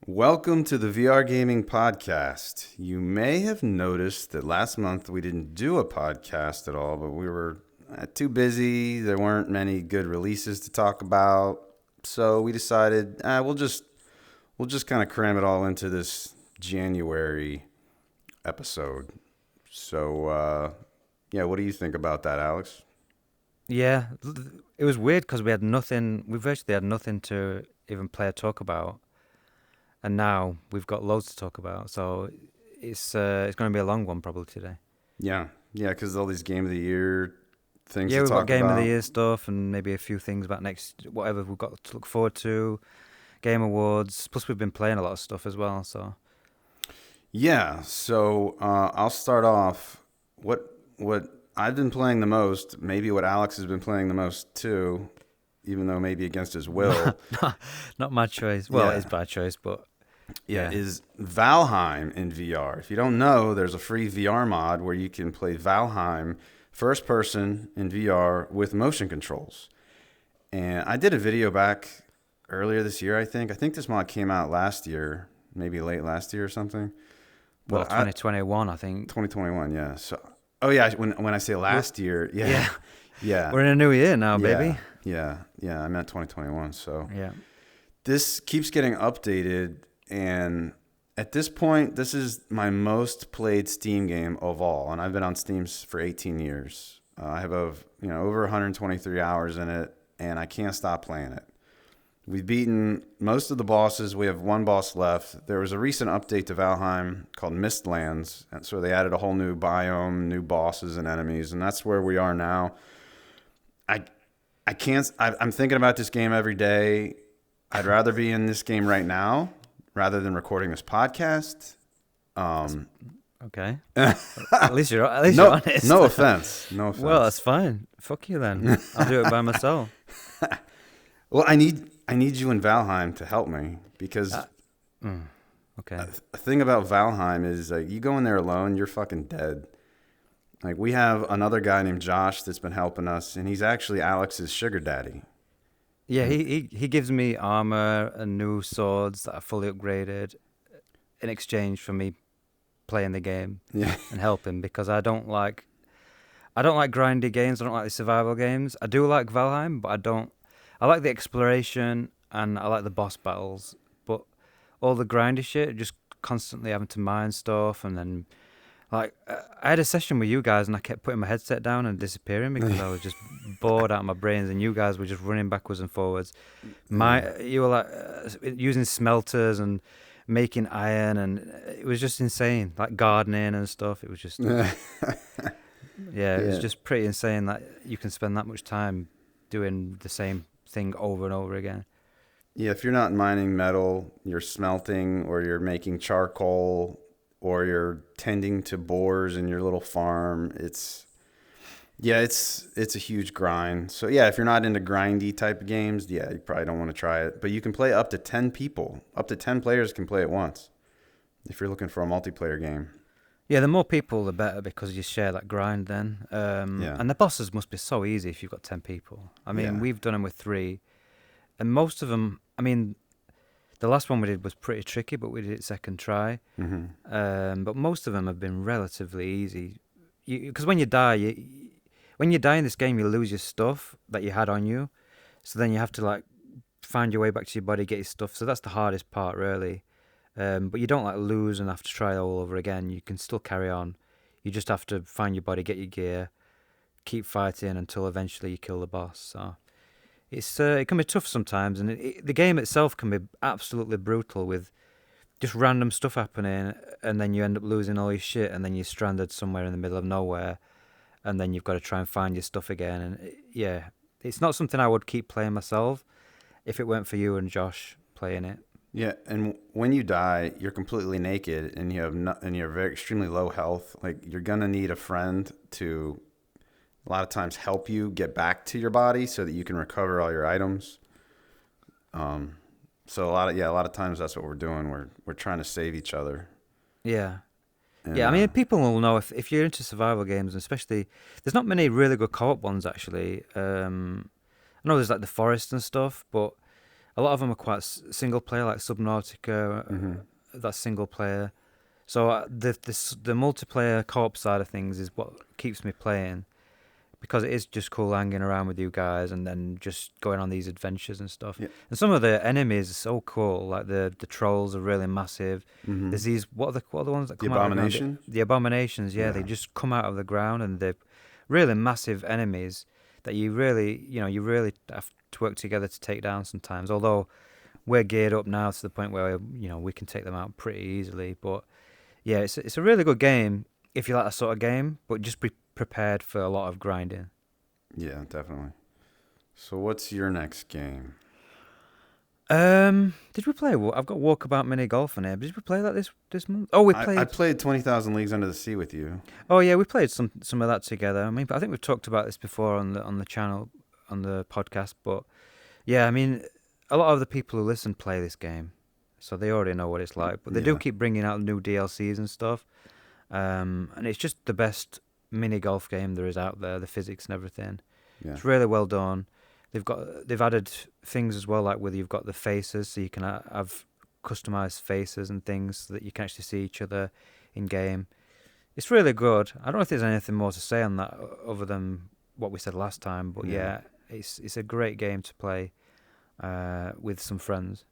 Welcome to the VR Gaming Podcast. You may have noticed that last month we didn't do a podcast at all, but we were too busy. There weren't many good releases to talk about, so we decided we'll just kind of cram it all into this January episode. So what do you think about that, Alex? Yeah, it was weird because we virtually had nothing to even play or talk about. And now we've got loads to talk about, so it's going to be a long one probably today. Yeah, because all these Game of the Year things Yeah, to we've talk got Game about. of the Year stuff and maybe a few things about whatever we've got to look forward to, Game Awards, plus we've been playing a lot of stuff as well, so. Yeah, so I'll start off. What I've been playing the most, maybe what Alex has been playing the most too, even though maybe against his will. Not my choice. Well, it's my choice, but yeah. Is Valheim in VR. If you don't know, there's a free VR mod where you can play Valheim first person in VR with motion controls. And I did a video back earlier this year, I think. I think this mod came out last year, maybe late last year or something. Well, 2021, I think. 2021, yeah. So, when I say last year, yeah. We're in a new year now, baby. Yeah, I meant 2021. So yeah, this keeps getting updated, and at this point, this is my most played Steam game of all, and I've been on Steam for 18 years. I have over 123 hours in it, and I can't stop playing it. We've beaten most of the bosses. We have one boss left. There was a recent update to Valheim called Mistlands, and so they added a whole new biome, new bosses and enemies, and that's where we are now. I'm thinking about this game every day. I'd rather be in this game right now rather than recording this podcast. Okay. at least you're honest. No offense. Well, that's fine. Fuck you then. I'll do it by myself. Well, I need you in Valheim to help me because okay. The thing about Valheim is you go in there alone, you're fucking dead. Like, we have another guy named Josh that's been helping us, and he's actually Alex's sugar daddy. Yeah, he gives me armor and new swords that are fully upgraded in exchange for me playing the game and helping, because I don't like grindy games. I don't like the survival games. I do like Valheim, but I like the exploration and I like the boss battles. But all the grindy shit, just constantly having to mine stuff, and then I had a session with you guys and I kept putting my headset down and disappearing because I was just bored out of my brains, and you guys were just running backwards and forwards. You were using smelters and making iron, and it was just insane, like gardening and stuff. It was just, it was just pretty insane that you can spend that much time doing the same thing over and over again. Yeah, if you're not mining metal, you're smelting, or you're making charcoal, or you're tending to boars in your little farm. It's a huge grind. So yeah, if you're not into grindy type of games, you probably don't want to try it. But you can play up to 10 people. Up to 10 players can play at once if you're looking for a multiplayer game. Yeah, the more people, the better, because you share that grind then. And the bosses must be so easy if you've got 10 people. I mean, we've done them with 3. And most of them, I mean, the last one we did was pretty tricky, but we did it second try. Mm-hmm. But most of them have been relatively easy. Because when you die in this game, you lose your stuff that you had on you. So then you have to find your way back to your body, get your stuff. So that's the hardest part, really. But you don't lose and have to try all over again. You can still carry on. You just have to find your body, get your gear, keep fighting until eventually you kill the boss. So it can be tough sometimes, and the game itself can be absolutely brutal with just random stuff happening, and then you end up losing all your shit, and then you're stranded somewhere in the middle of nowhere, and then you've got to try and find your stuff again. And it's not something I would keep playing myself if it weren't for you and Josh playing it. Yeah, and when you die, you're completely naked, and you're very extremely low health. Like, you're gonna need a friend to a lot of times help you get back to your body so that you can recover all your items. So a lot of times that's what we're doing. We're trying to save each other. Yeah. And, I mean, people will know if you're into survival games, especially, there's not many really good co-op ones, actually. I know there's the Forest and stuff, but a lot of them are quite single player, like Subnautica. That's single player. So the multiplayer co-op side of things is what keeps me playing, because it is just cool hanging around with you guys and then just going on these adventures and stuff. Yeah. And some of the enemies are so cool. Like the trolls are really massive. There's these what are the ones that come out of the ground? The abominations. Yeah, they just come out of the ground, and they're really massive enemies that you really have to work together to take down sometimes. Although we're geared up now to the point where we can take them out pretty easily. But yeah, it's a really good game if you like that sort of game, but just be prepared for a lot of grinding. Yeah, definitely. So what's your next game? Did we play? I've got Walkabout Mini Golf on here. Did we play that this month? Oh, we played. I played 20,000 Leagues Under the Sea with you. Oh yeah, we played some of that together. I mean, I think we've talked about this before on the channel, on the podcast. But yeah, I mean, a lot of the people who listen play this game, so they already know what it's like. But they do keep bringing out new DLCs and stuff, and it's just the best mini golf game there is out there. The physics and everything, it's really well done. They've added things as well, like whether you've got the faces, so you can have customized faces and things so that you can actually see each other in game. It's really good. I don't know if there's anything more to say on that other than what we said last time, but yeah, it's a great game to play with some friends.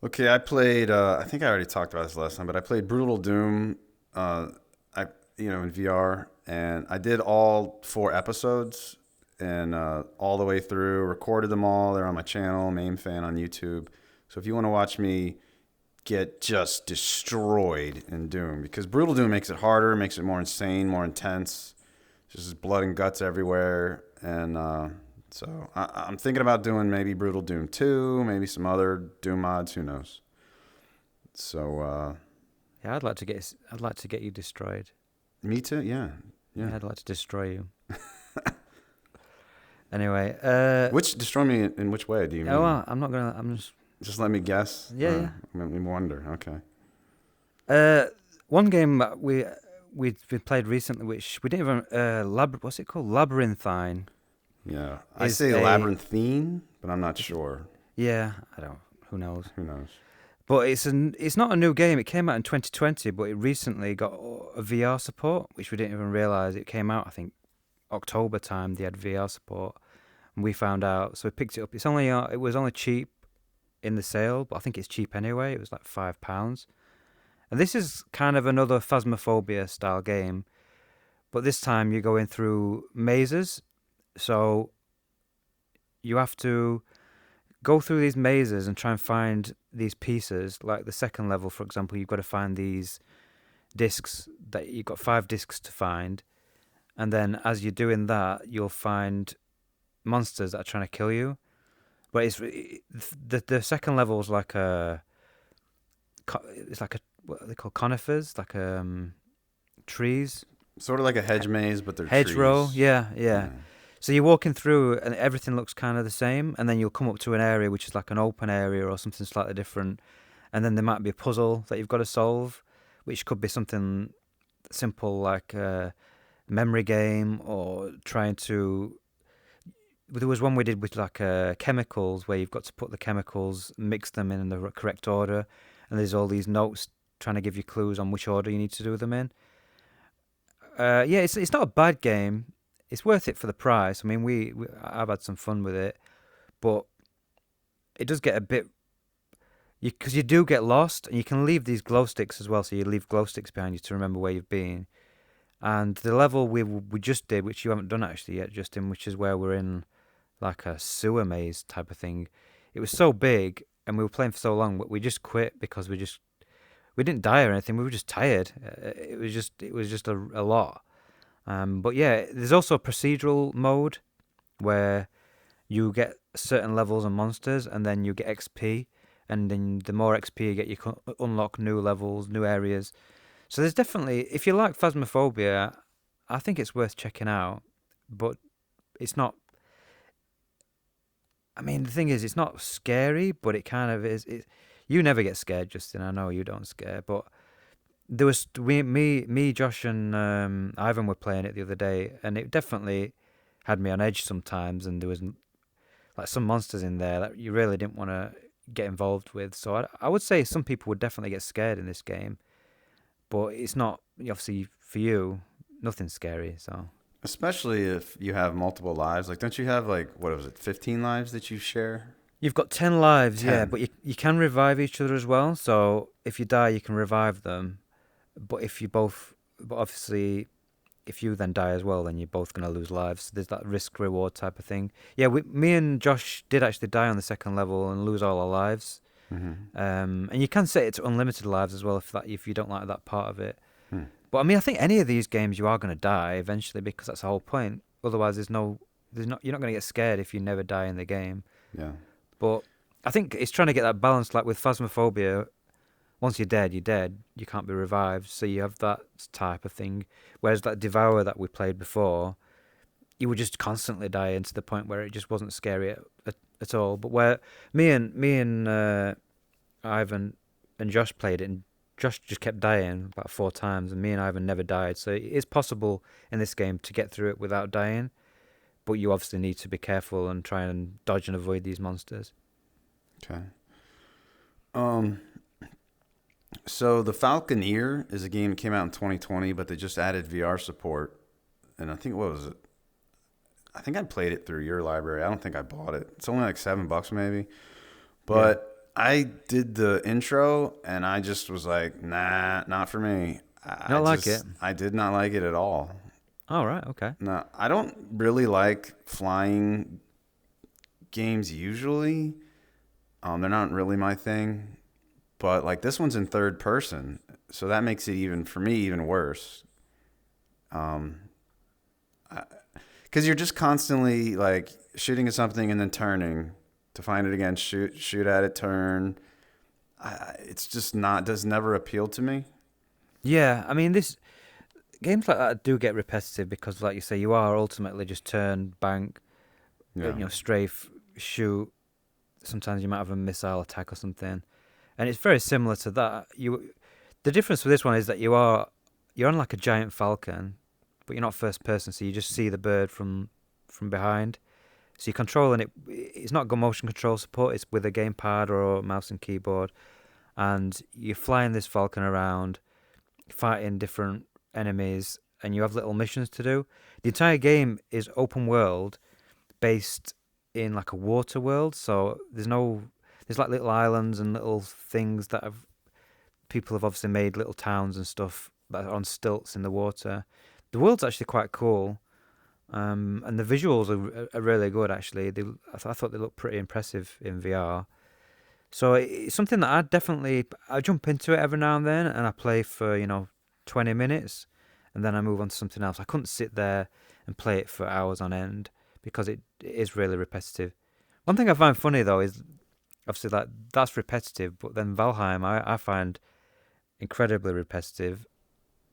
Okay, I played. I think I already talked about this last time, but I played Brutal Doom. In VR, and I did all 4 episodes and all the way through. Recorded them all. They're on my channel, Main Fan on YouTube. So if you want to watch me get just destroyed in Doom, because Brutal Doom makes it harder, makes it more insane, more intense. Just blood and guts everywhere, and so I'm thinking about doing maybe Brutal Doom 2, maybe some other Doom mods. Who knows? So yeah, I'd like to get you destroyed. Me too. Yeah. I'd like to destroy you. Anyway, which destroy me in which way do you mean? Oh, well, I'm not gonna. I'm just let me guess. Yeah. Let me wonder. Okay. One game that we've played recently, which we didn't even what's it called? Labyrinthine. Yeah, I say labyrinthine, but I'm not sure. Yeah, I don't. Who knows? Who knows? But it's not a new game. It came out in 2020, but it recently got a VR support, which we didn't even realize. It came out, I think, October time. They had VR support, and we found out. So we picked it up. It was only cheap in the sale, but I think it's cheap anyway. It was like £5. And this is kind of another Phasmophobia style game, but this time you're going through mazes. So you have to go through these mazes and try and find these pieces. Like the second level, for example, you've got to find these discs. That you've got 5 discs to find, and then as you're doing that, you'll find monsters that are trying to kill you. But the second level is like what are they called, conifers, like trees. Sort of like a hedge maze, but they're hedgerow. trees. Yeah. So you're walking through and everything looks kind of the same, and then you'll come up to an area which is like an open area or something slightly different, and then there might be a puzzle that you've got to solve, which could be something simple like a memory game, or trying to... There was one we did with like chemicals, where you've got to put the chemicals, mix them in the correct order, and there's all these notes trying to give you clues on which order you need to do them in. It's not a bad game. It's worth it for the price. I mean, I've had some fun with it, but it does get a bit... Because you do get lost, and you can leave these glow sticks as well, so you leave glow sticks behind you to remember where you've been. And the level we just did, which you haven't done actually yet, Justin, which is where we're in like a sewer maze type of thing. It was so big, and we were playing for so long, but we just quit because we didn't die or anything. We were just tired. It was just a lot. But yeah, there's also a procedural mode where you get certain levels and monsters, and then you get XP, and then the more XP you get, you can unlock new levels, new areas. So there's definitely, if you like Phasmophobia, I think it's worth checking out. But it's not... I mean, the thing is, it's not scary, but it kind of is. You never get scared, Justin. I know you don't scare, but there was me, Josh, and Ivan were playing it the other day, and it definitely had me on edge sometimes. And there was like some monsters in there that you really didn't want to get involved with. So I would say some people would definitely get scared in this game, but it's not obviously for you. Nothing's scary. So Especially if you have multiple lives. Like, don't you have like what was it, 15 lives that you share? you've got 10 lives, 10. yeah, but you can revive each other as well. So if you die, you can revive them. But but obviously, if you then die as well, then you're both gonna lose lives. So there's that risk reward type of thing. Yeah, me and Josh did actually die on the second level and lose all our lives. Mm-hmm. And you can set it to unlimited lives as well if you don't like that part of it. Hmm. But I mean, I think any of these games you are gonna die eventually because that's the whole point. Otherwise, you're not gonna get scared if you never die in the game. Yeah. But I think it's trying to get that balance. Like with Phasmophobia, once you're dead, you're dead. You can't be revived. So you have that type of thing. Whereas that Devourer that we played before, you would just constantly die into the point where it just wasn't scary at all. But where me and Ivan and Josh played it, and Josh just kept dying about 4 times, and me and Ivan never died. So it is possible in this game to get through it without dying. But you obviously need to be careful and try and dodge and avoid these monsters. Okay. So the Falconeer is a game that came out in 2020, but they just added VR support. And I think, what was it? I think I played it through your library. I don't think I bought it. It's only like $7 maybe. But yeah. I did the intro and I just was like, nah, not for me. I did not like it at all. Oh, right. Okay. No, I don't really like flying games usually. They're not really my thing. But like this one's in third person, so that makes it for me even worse. Because you're just constantly like shooting at something and then turning to find it again, shoot at it, turn. It's just does never appeal to me. Yeah, I mean games like that do get repetitive because, like you say, you are ultimately just turn, bank, strafe, shoot. Sometimes you might have a missile attack or something. And it's very similar to that. The difference with this one is that you're on like a giant falcon, but you're not first person, so you just see the bird from behind. So you're controlling it. It's not got motion control support. It's with a gamepad or a mouse and keyboard, and you're flying this falcon around, fighting different enemies, and you have little missions to do. The entire game is open world, based in like a water world. So there's like little islands and little things that people have obviously made little towns and stuff that are on stilts in the water. The world's actually quite cool, and the visuals are really good actually. I thought they looked pretty impressive in VR. So it's something that I jump into it every now and then, and I play for 20 minutes, and then I move on to something else. I couldn't sit there and play it for hours on end because it is really repetitive. One thing I find funny though is obviously that's repetitive, but then Valheim I find incredibly repetitive,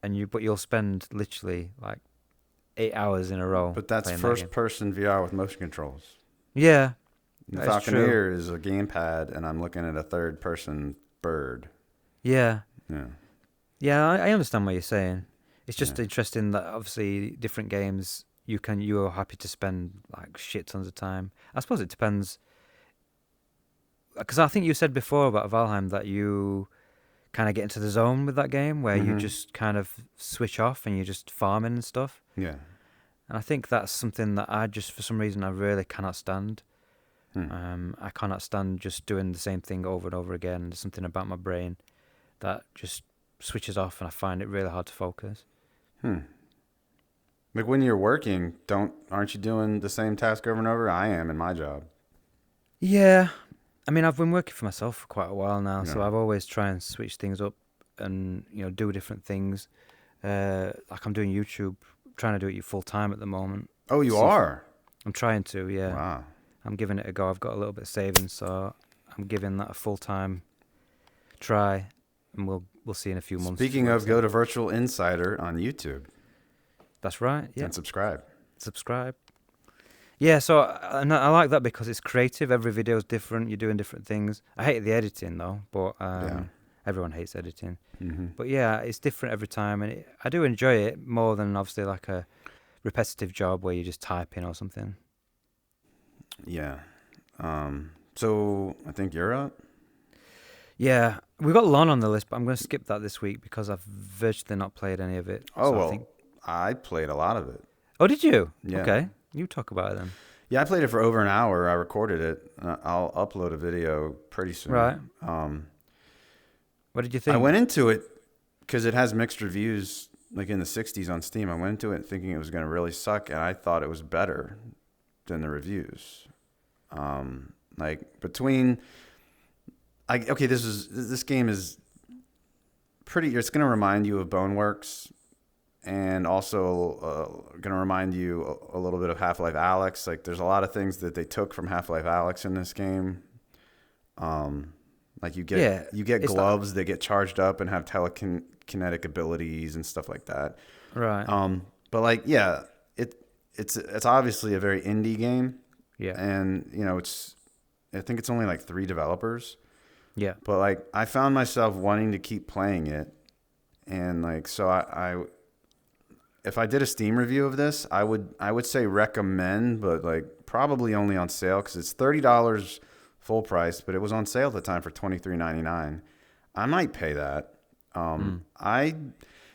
but you'll spend literally like 8 hours in a row. But that's first person VR with motion controls. Yeah. The Falconeer is a gamepad, and I'm looking at a third person bird. Yeah. Yeah. Yeah, I understand what you're saying. It's just interesting that obviously different games you are happy to spend like shit tons of time. I suppose it depends. Because I think you said before about Valheim that you kind of get into the zone with that game where you just kind of switch off and you're just farming and stuff. Yeah. And I think that's something that for some reason, I really cannot stand. I cannot stand just doing the same thing over and over again. There's something about my brain that just switches off, and I find it really hard to focus. Like when you're working, aren't you doing the same task over and over? I am in my job. Yeah. I mean, I've been working for myself for quite a while now, so I've always tried and switch things up and, do different things. Like I'm doing YouTube, trying to do it full time at the moment. Oh, you are? I'm trying to, yeah. Wow. I'm giving it a go. I've got a little bit of savings, so I'm giving that a full-time try, and we'll see in a few months. Speaking of, go to Virtual Insider on YouTube. That's right, yeah. And subscribe. Yeah, so and I like that because it's creative. Every video is different. You're doing different things. I hate the editing, though, but everyone hates editing. Mm-hmm. But yeah, it's different every time, and I do enjoy it more than obviously like a repetitive job where you just type in or something. Yeah. So I think you're up. Yeah, we got LONN on the list, but I'm going to skip that this week because I've virtually not played any of it. Oh, So well, I think. I played a lot of it. Oh, did you? Yeah. Okay, you talk about it then. Yeah, I played it for over an hour. I recorded it. I'll upload a video pretty soon. Right. What did you think? I went into it because it has mixed reviews, like in the 60s on Steam. I went into it thinking it was going to really suck, and I thought it was better than the reviews. Like between, this game is pretty. It's going to remind you of Boneworks, and also going to remind you a little bit of Half-Life Alyx. Like there's a lot of things that they took from Half-Life Alyx in this game. Like you get gloves that get charged up and have telekinetic abilities and stuff like that. Right. But like, yeah, it's obviously a very indie game. Yeah. And I think it's only like 3 developers. Yeah. But like, I found myself wanting to keep playing it, and like, so I if I did a Steam review of this, I would say recommend, but like probably only on sale because it's $30 full price, but it was on sale at the time for $23.99. I might pay that. The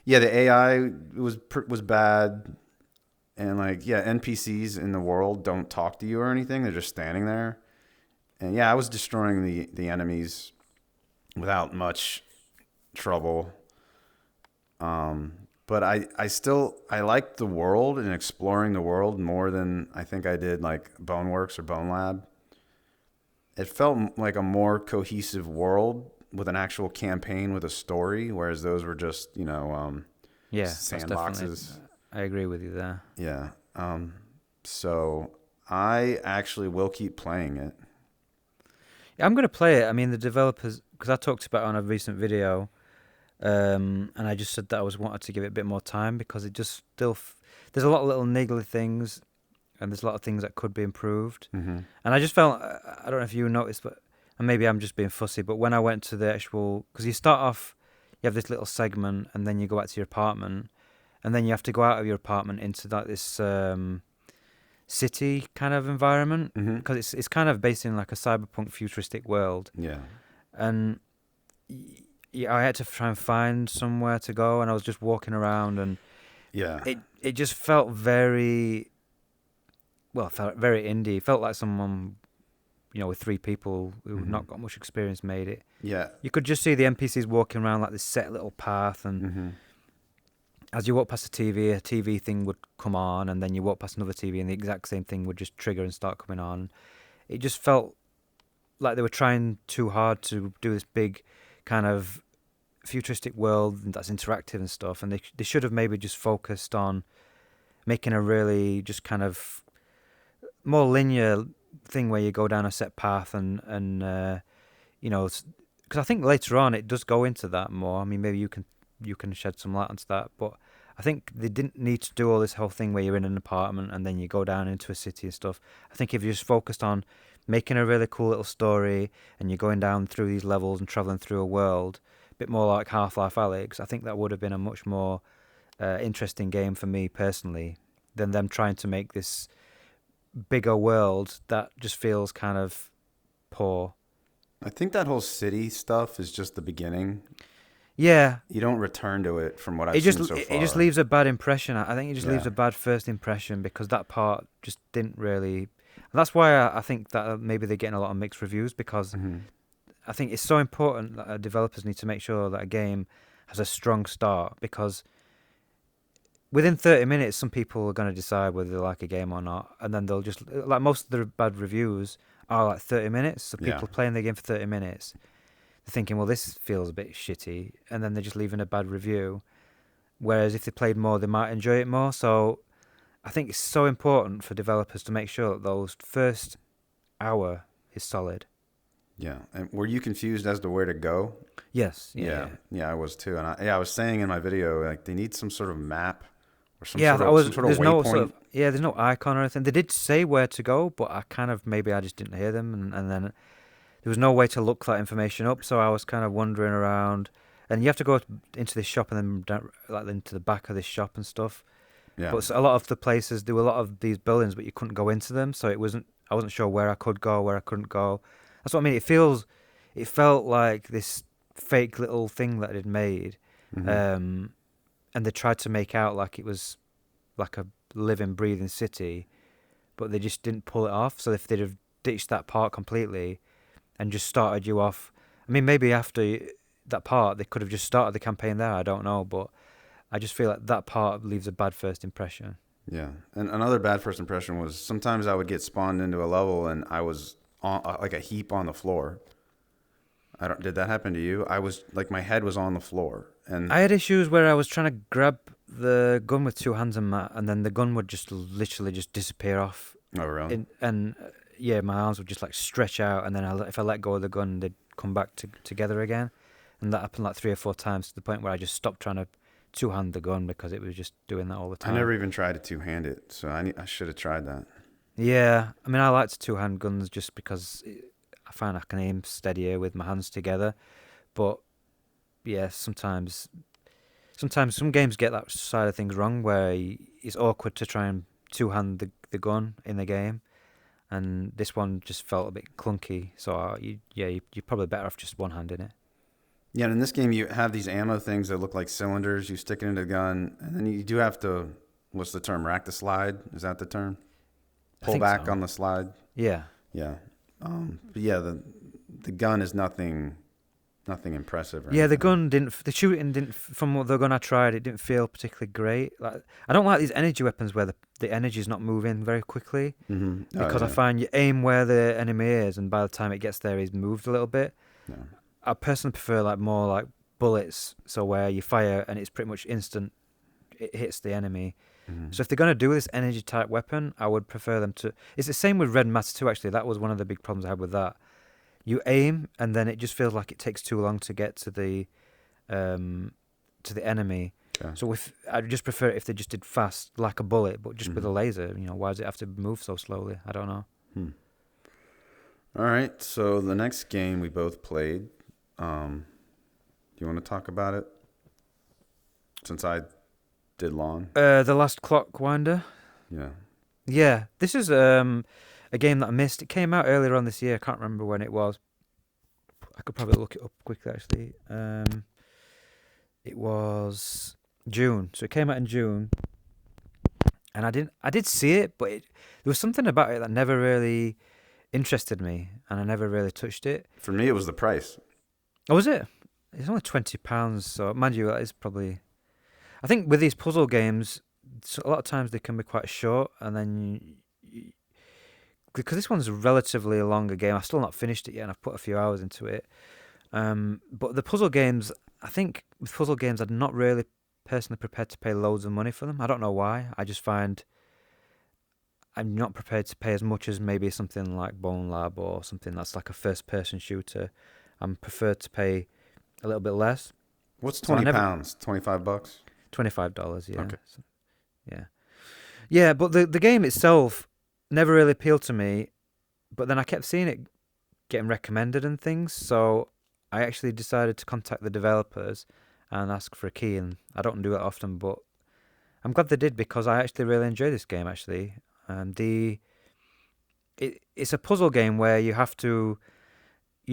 AI was bad, and like, yeah, NPCs in the world don't talk to you or anything; they're just standing there. And yeah, I was destroying the enemies without much trouble. But I liked the world and exploring the world more than I think I did like Boneworks or Bone Lab. It felt like a more cohesive world with an actual campaign with a story, whereas those were just, sandboxes. I agree with you there. Yeah. So I actually will keep playing it. Yeah, I'm going to play it. I mean, the developers, because I talked about it on a recent video, and I just said that I wanted to give it a bit more time because it just still, there's a lot of little niggly things, and there's a lot of things that could be improved. Mm-hmm. And I just felt, I don't know if you noticed, but and maybe I'm just being fussy, but when I went to the actual, because you start off, you have this little segment, and then you go back to your apartment, and then you have to go out of your apartment into like this city kind of environment, because it's kind of based in like a cyberpunk futuristic world. Yeah. And I had to try and find somewhere to go, and I was just walking around, and yeah, it just felt very indie. It felt like someone, with 3 people who've not got much experience made it. Yeah. You could just see the NPCs walking around like this set little path, and as you walk past a TV thing would come on, and then you walk past another TV and the exact same thing would just trigger and start coming on. It just felt like they were trying too hard to do this big kind of futuristic world that's interactive and stuff, and they should have maybe just focused on making a really just kind of more linear thing where you go down a set path and because I think later on it does go into that more. I mean, maybe you can shed some light onto that, but I think they didn't need to do all this whole thing where you're in an apartment and then you go down into a city and stuff. I think if you just focused on making a really cool little story and you're going down through these levels and traveling through a world, a bit more like Half-Life Alyx, I think that would have been a much more interesting game for me personally than them trying to make this bigger world that just feels kind of poor. I think that whole city stuff is just the beginning. Yeah. You don't return to it from what I've seen so far. It just leaves a bad impression. I think it just leaves a bad first impression because that part just didn't really... And that's why I think that maybe they're getting a lot of mixed reviews because I think it's so important that developers need to make sure that a game has a strong start because within 30 minutes, some people are going to decide whether they like a game or not. And then they'll just... Like most of the bad reviews are like 30 minutes. So people playing the game for 30 minutes... They're thinking, well, this feels a bit shitty, and then they're just leaving a bad review. Whereas if they played more, they might enjoy it more. So I think it's so important for developers to make sure that those first hour is solid. Yeah. And were you confused as to where to go? Yes. Yeah, I was too. And I was saying in my video, like, they need some sort of map or some sort of waypoint. There's no icon or anything. They did say where to go, but maybe I just didn't hear them, and then... There was no way to look that information up, so I was kind of wandering around. And you have to go into this shop and then down, like into the back of this shop and stuff. Yeah. But a lot of the places, there were a lot of these buildings, but you couldn't go into them, so it wasn't. I wasn't sure where I could go, where I couldn't go. That's what I mean. It felt like this fake little thing that it had made, and they tried to make out like it was like a living, breathing city, but they just didn't pull it off. So if they'd have ditched that part completely and just started you off, I mean, maybe after that part they could have just started the campaign there. I don't know, but I just feel like that part leaves a bad first impression. Yeah, and another bad first impression was sometimes I would get spawned into a level and I was on like a heap on the floor. Did that happen to you? I was like, my head was on the floor, and I had issues where I was trying to grab the gun with two hands and then the gun would just literally just disappear off. oh really? Yeah, my arms would just like stretch out, and then if I let go of the gun, they'd come back together again, and that happened like 3 or 4 times to the point where I just stopped trying to two-hand the gun because it was just doing that all the time. I never even tried to two-hand it, so I should have tried that. Yeah, I mean, I like to two-hand guns just because I find I can aim steadier with my hands together, but yeah, sometimes some games get that side of things wrong where it's awkward to try and two-hand the gun in the game, and this one just felt a bit clunky. So you're probably better off just one-handing it. Yeah, and in this game you have these ammo things that look like cylinders. You stick it into the gun, and then you do have to, what's the term? Rack the slide? Is that the term? Pull back on the slide. Yeah. Yeah. But yeah, the gun is nothing impressive. Yeah, the gun the shooting didn't, from the gun I tried, it didn't feel particularly great. Like, I don't like these energy weapons where the energy is not moving very quickly, because I find you aim where the enemy is, and by the time it gets there, he's moved a little bit. Yeah. I personally prefer like more like bullets, so where you fire and it's pretty much instant, it hits the enemy. So if they're going to do this energy type weapon, I would prefer them to. It's the same with Red Matter 2 actually. That was one of the big problems I had with that. You aim and then it just feels like it takes too long to get to the enemy. Okay. So I'd just prefer it if they just did fast like a bullet, but just with a laser. You know, why does it have to move so slowly? I don't know. All right, so the next game we both played. Do you want to talk about it? Since I did LONN. The last Clockwinder. Yeah. Yeah, this is a game that I missed. It came out earlier on this year. I can't remember when it was. I could probably look it up quickly actually. It was June, so it came out in June, and I did see it, but there was something about it that never really interested me, and I never really touched it. For me, it was the price. Oh, was it? It's only £20, so mind you, that is probably. I think with these puzzle games, a lot of times they can be quite short, and then because this one's relatively a longer game, I've still not finished it yet, and I've put a few hours into it. But the puzzle games, I think with puzzle games, I'm not really personally prepared to pay loads of money for them. I don't know why. I just find I'm not prepared to pay as much as maybe something like Bone Lab or something that's like a first-person shooter. I'm preferred to pay a little bit less. What's £20? $25? $25, yeah. Okay. So, yeah. Yeah, but the game itself never really appealed to me, but then I kept seeing it getting recommended and things, so I actually decided to contact the developers and ask for a key, and I don't do it often, but I'm glad they did because I actually really enjoy this game, actually. It's a puzzle game where you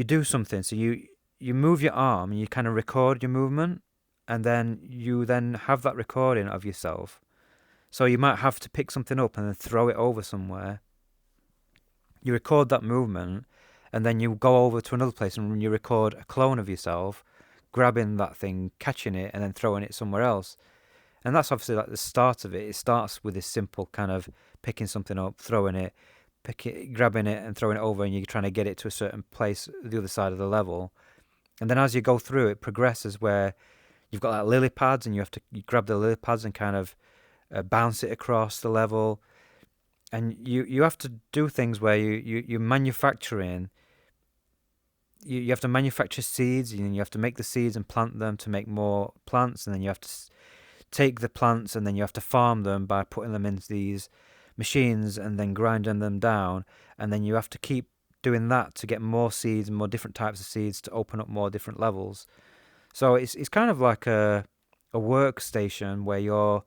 do something, so you move your arm and you kind of record your movement, and then you have that recording of yourself. So you might have to pick something up and then throw it over somewhere. You record that movement, and then you go over to another place and you record a clone of yourself, grabbing that thing, catching it, and then throwing it somewhere else. And that's obviously like the start of it. It starts with this simple kind of picking something up, throwing it, grabbing it and throwing it over, and you're trying to get it to a certain place, the other side of the level. And then as you go through, it progresses where you've got like lily pads, and you grab the lily pads and kind of bounce it across the level. And you have to do things where you're manufacturing. You have to manufacture seeds, and you have to make the seeds and plant them to make more plants, and then you have to take the plants and then you have to farm them by putting them into these machines and then grinding them down, and then you have to keep doing that to get more seeds and more different types of seeds to open up more different levels. So it's kind of like a workstation where you're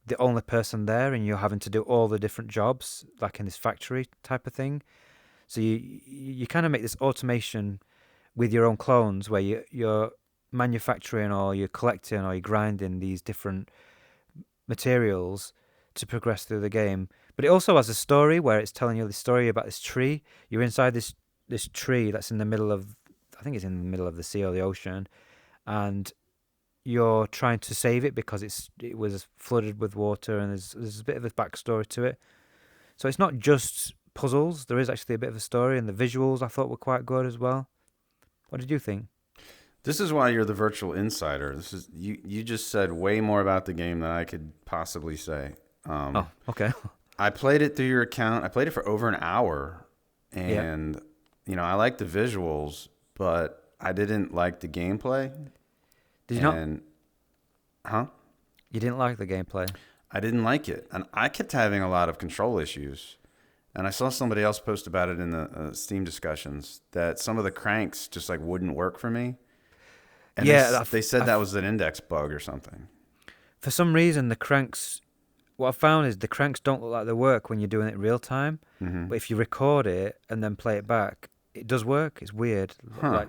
the only person there, and you're having to do all the different jobs, like in this factory type of thing. So you kind of make this automation with your own clones, where you're manufacturing or you're collecting or you're grinding these different materials to progress through the game. But it also has a story where it's telling you the story about this tree. You're inside this tree that's in the middle of, I think it's in the middle of the sea or the ocean, and you're trying to save it because it was flooded with water, and there's a bit of a backstory to it. So it's not just puzzles. There is actually a bit of a story, and the visuals I thought were quite good as well. What did you think? This is why you're the virtual insider. This is you just said way more about the game than I could possibly say. Oh, okay. I played it through your account. I played it for over an hour, and I liked the visuals, but I didn't like the gameplay. Did you not? Huh? You didn't like the gameplay? I didn't like it, and I kept having a lot of control issues. And I saw somebody else post about it in the Steam discussions that some of the cranks just like wouldn't work for me. And they said that was an index bug or something. For some reason, the cranks. What I found is the cranks don't look like they work when you're doing it real time. Mm-hmm. But if you record it and then play it back, it does work. It's weird. Huh.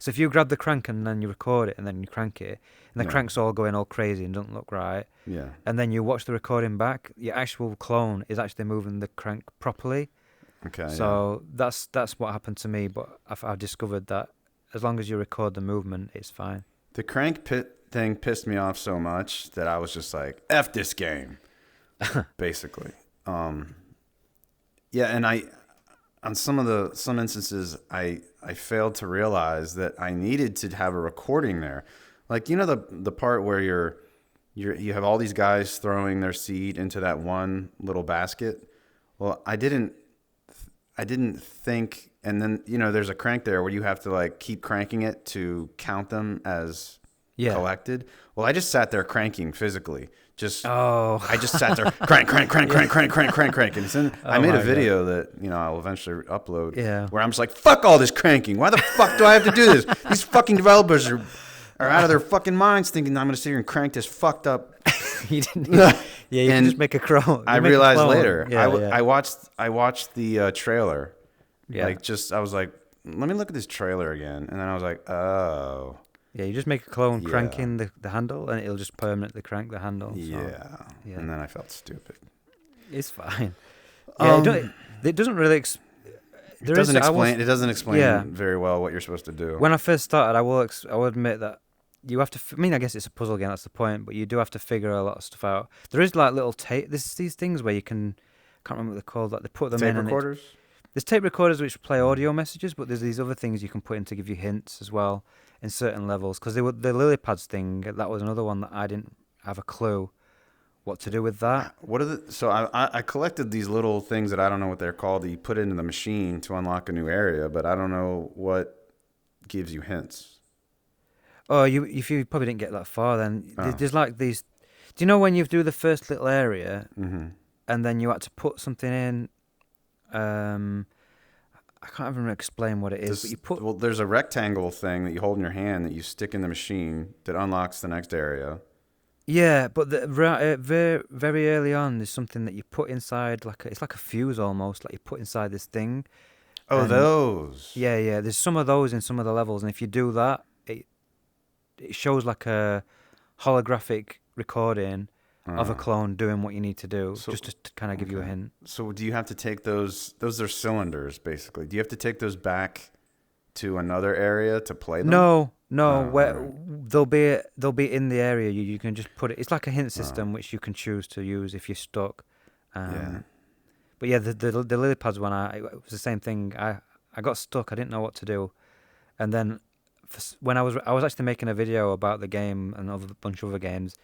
So if you grab the crank and then you record it and then you crank it, and the crank's all going all crazy and doesn't look right, and then you watch the recording back, your actual clone is actually moving the crank properly. Okay. So that's what happened to me, but I've discovered that as long as you record the movement, it's fine. The crank thing pissed me off so much that I was just like, F this game, basically. And on some instances, I failed to realize that I needed to have a recording there. Like, the part where you have all these guys throwing their seed into that one little basket. Well, I didn't think, and then, there's a crank there where you have to like keep cranking it to count them as collected. Well, I just sat there cranking physically. I just sat there crank. And I made a video that, I'll eventually upload where I'm just like, fuck all this cranking. Why the fuck do I have to do this? These fucking developers are out of their fucking minds thinking I'm going to sit here and crank this fucked up. You didn't. You can just make a clone. I realized later. I watched the trailer. Yeah. I was like, let me look at this trailer again. And then I was like, oh. Yeah, you just make a clone cranking the handle, and it'll just permanently crank the handle. So, yeah. And then I felt stupid. It's fine. It doesn't really. It doesn't explain very well what you're supposed to do. When I first started, I will admit that you have to. I guess it's a puzzle game. That's the point. But you do have to figure a lot of stuff out. There is like little tape. There's these things where you can't remember what they're called. Like they put them tape in. Tape recorders. There's tape recorders which play audio messages, but there's these other things you can put in to give you hints as well in certain levels. Because the lily pads thing, that was another one that I didn't have a clue what to do with that. So I collected these little things that I don't know what they're called that you put into the machine to unlock a new area, but I don't know what gives you hints. Oh, if you probably didn't get that far, then there's like these. Do you know when you do the first little area, and then you had to put something in? I can't even explain what it is. But there's a rectangle thing that you hold in your hand that you stick in the machine that unlocks the next area. Yeah, but very very early on, there's something that you put inside, it's like a fuse almost, like you put inside this thing. Oh, those. Yeah. There's some of those in some of the levels, and if you do that, it shows like a holographic recording of a clone doing what you need to do, just to kind of give you a hint. So do you have to take those? Those are cylinders, basically. Do you have to take those back to another area to play them? No. They'll be in the area. You can just put it. It's like a hint system which you can choose to use if you're stuck. But yeah, the lily pads one, it was the same thing. I got stuck. I didn't know what to do, and then when I was actually making a video about the game and a bunch of other games.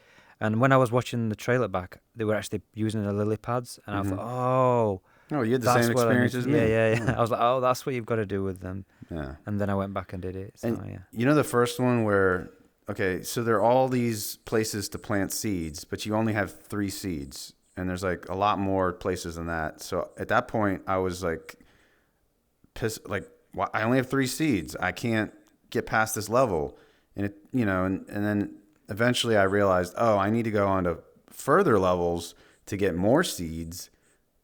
And when I was watching the trailer back, they were actually using the lily pads, and I thought, oh, you had the same experience as me. Yeah. I was like, oh, that's what you've got to do with them. Yeah. And then I went back and did it. So, the first one where, so there are all these places to plant seeds, but you only have 3 seeds, and there's like a lot more places than that. So at that point, I was like, pissed, like, I only have 3 seeds. I can't get past this level, and and then. Eventually, I realized, I need to go on to further levels to get more seeds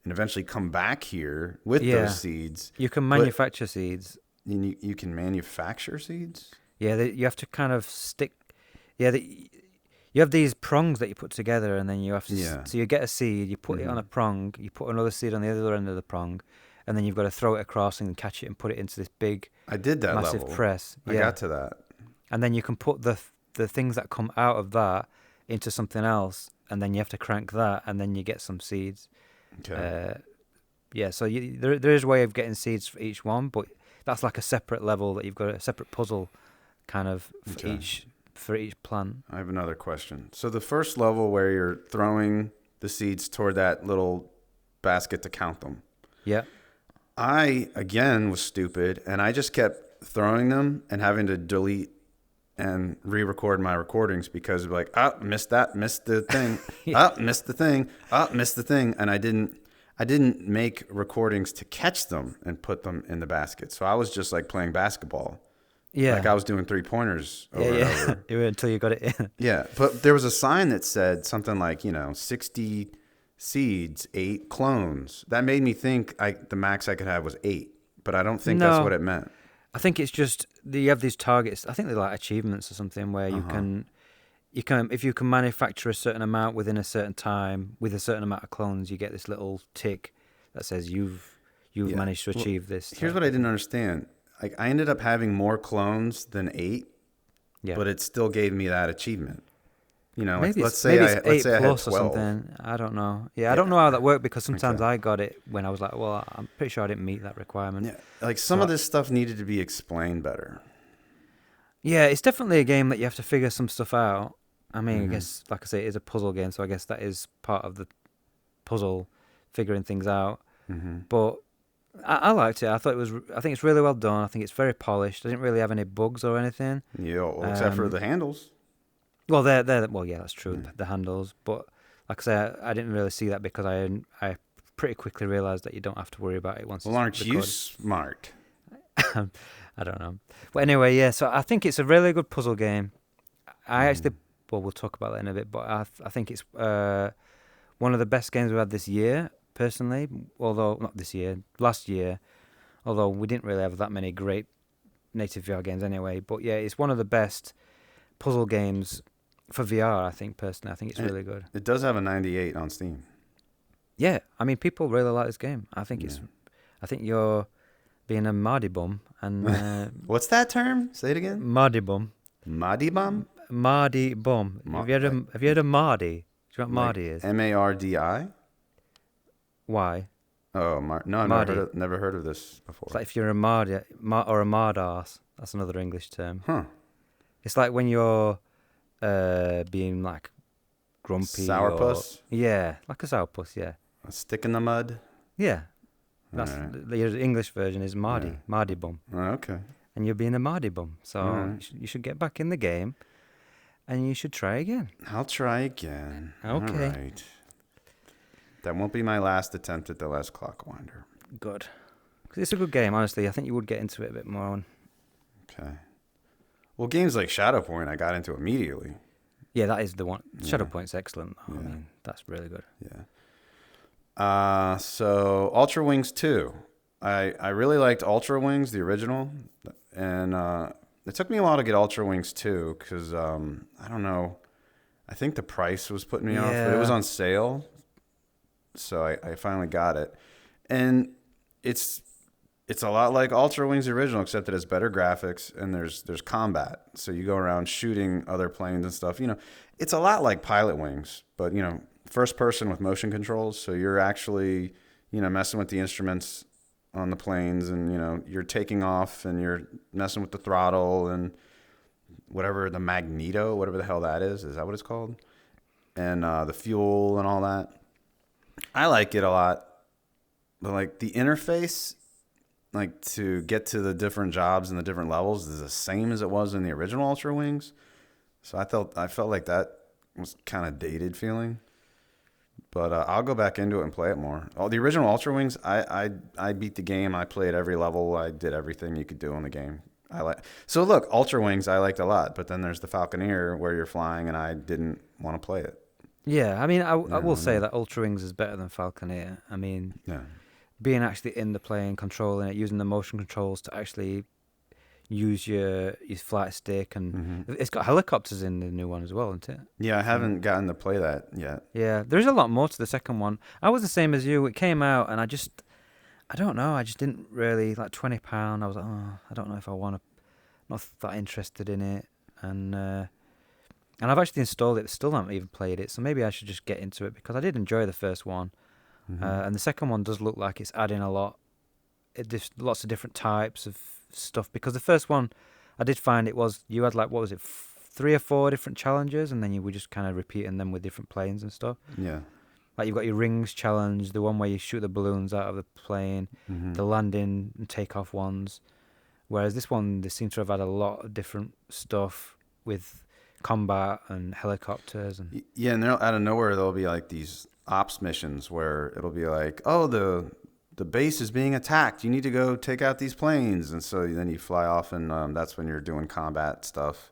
and eventually come back here with those seeds. You can manufacture seeds. You can manufacture seeds? Yeah, you have to kind of stick. Yeah, you have these prongs that you put together, and then you have to. Yeah. So you get a seed, you put it on a prong, you put another seed on the other end of the prong, and then you've got to throw it across and catch it and put it into this big. I did that massive level. press. I got to that. And then you can put the things that come out of that into something else, and then you have to crank that, and then you get some seeds. Okay. So there is a way of getting seeds for each one, but that's like a separate level that you've got a separate puzzle kind of for each plant. I have another question. So the first level where you're throwing the seeds toward that little basket to count them. Yeah. I, again, was stupid, and I just kept throwing them and having to delete and re-record my recordings because missed the thing, missed the thing, missed the thing, and I didn't make recordings to catch them and put them in the basket. So I was just like playing basketball. Yeah. Like I was doing 3-pointers over and over. Until you got it in. Yeah, but there was a sign that said something like, 60 seeds, 8 clones. That made me think the max I could have was 8, but I don't think that's what it meant. I think it's just you have these targets. I think they're like achievements or something where you can if you can manufacture a certain amount within a certain time with a certain amount of clones, you get this little tick that says you've managed to achieve this. Here's what I didn't understand. Like I ended up having more clones than 8, but it still gave me that achievement. Maybe let's say I had 12 or something. I don't know. I don't know how that worked because sometimes I got it when I was like, well, I'm pretty sure I didn't meet that requirement. Yeah, like some of this stuff needed to be explained better. Yeah, it's definitely a game that you have to figure some stuff out. I mean, I guess, like I say, it is a puzzle game, so I guess that is part of the puzzle, figuring things out. But I liked it. I think it's really well done. I think it's very polished. I didn't really have any bugs or anything. Yeah, well, except for the handles. Well, that's true, the handles. But like I say, I didn't really see that because I pretty quickly realised that you don't have to worry about it once. Well, aren't you smart? I don't know. But anyway, yeah. So I think it's a really good puzzle game. We'll talk about that in a bit. But I think it's one of the best games we've had this year, personally. Although not this year, last year. Although we didn't really have that many great native VR games anyway. But yeah, it's one of the best puzzle games for VR. I think personally, I think it's really good. It does have a 98 on Steam. Yeah, I mean, people really like this game. I think I think you're being a Mardy bum and what's that term? Say it again. Mardy bum. Mardy bum. Mardy bum. Have you heard of Mardy? Do you know what Mardy is? Mardi? Why? Oh, no, I've never heard of this before. It's like if you're a Mardy or a Mardarse. That's another English term. Huh. It's like when you're being like grumpy. Sourpuss? Yeah, like a sourpuss, yeah. A stick in the mud? Yeah. That's the English version is Mardy. Mardy bum. Oh, okay. And you're being a Mardy bum. So you should get back in the game and you should try again. I'll try again. Okay. All right. That won't be my last attempt at the last Clockwinder. Good. Because it's a good game, honestly. I think you would get into it a bit more. Okay. Well, games like Shadowpoint I got into immediately. Yeah, that is the one. Shadowpoint's excellent. I mean, that's really good. Yeah. So Ultrawings 2. I really liked Ultrawings, the original, and it took me a while to get Ultrawings 2 because I don't know. I think the price was putting me off, but it was on sale, so I finally got it, and it's a lot like Ultrawings original, except that it's better graphics and there's combat. So you go around shooting other planes and stuff. It's a lot like Pilot Wings, but first person with motion controls. So you're actually messing with the instruments on the planes, and you're taking off and you're messing with the throttle and whatever the magneto, whatever the hell that is. Is that what it's called? And the fuel and all that. I like it a lot, but like the interface, like to get to the different jobs and the different levels, is the same as it was in the original Ultra Wings. So I felt like that was kind of dated feeling. But I'll go back into it and play it more. The original Ultra Wings, I beat the game. I played every level. I did everything you could do in the game. So look, Ultra Wings I liked a lot, but then there's the Falconeer where you're flying, and I didn't want to play it. Yeah, I mean, I will say that Ultrawings is better than Falconeer. I mean, Yeah. being actually in the plane, controlling it, using the motion controls to actually use your flight stick, and it's got helicopters in the new one as well, isn't it? Yeah, I haven't gotten to play that yet. Yeah, there's a lot more to the second one. I was the same as you. It came out, and I don't know. I just didn't really like £20. I was like, oh, I don't know if I want to. Not that interested in it, and I've actually installed it. Still haven't even played it, so maybe I should just get into it because I did enjoy the first one, and the second one does look like it's adding a lot. Lots of different types of stuff because the first one, I did find it was you had like what was it, 3 or 4 different challenges, and then you were just kind of repeating them with different planes and stuff. Yeah. Like you've got your rings challenge, the one where you shoot the balloons out of the plane, the landing and takeoff ones. Whereas this one, they seem to have had a lot of different stuff with combat and helicopters and yeah, and out of nowhere there'll be like these ops missions where it'll be like, oh, the base is being attacked. You need to go take out these planes, and so then you fly off, and that's when you're doing combat stuff.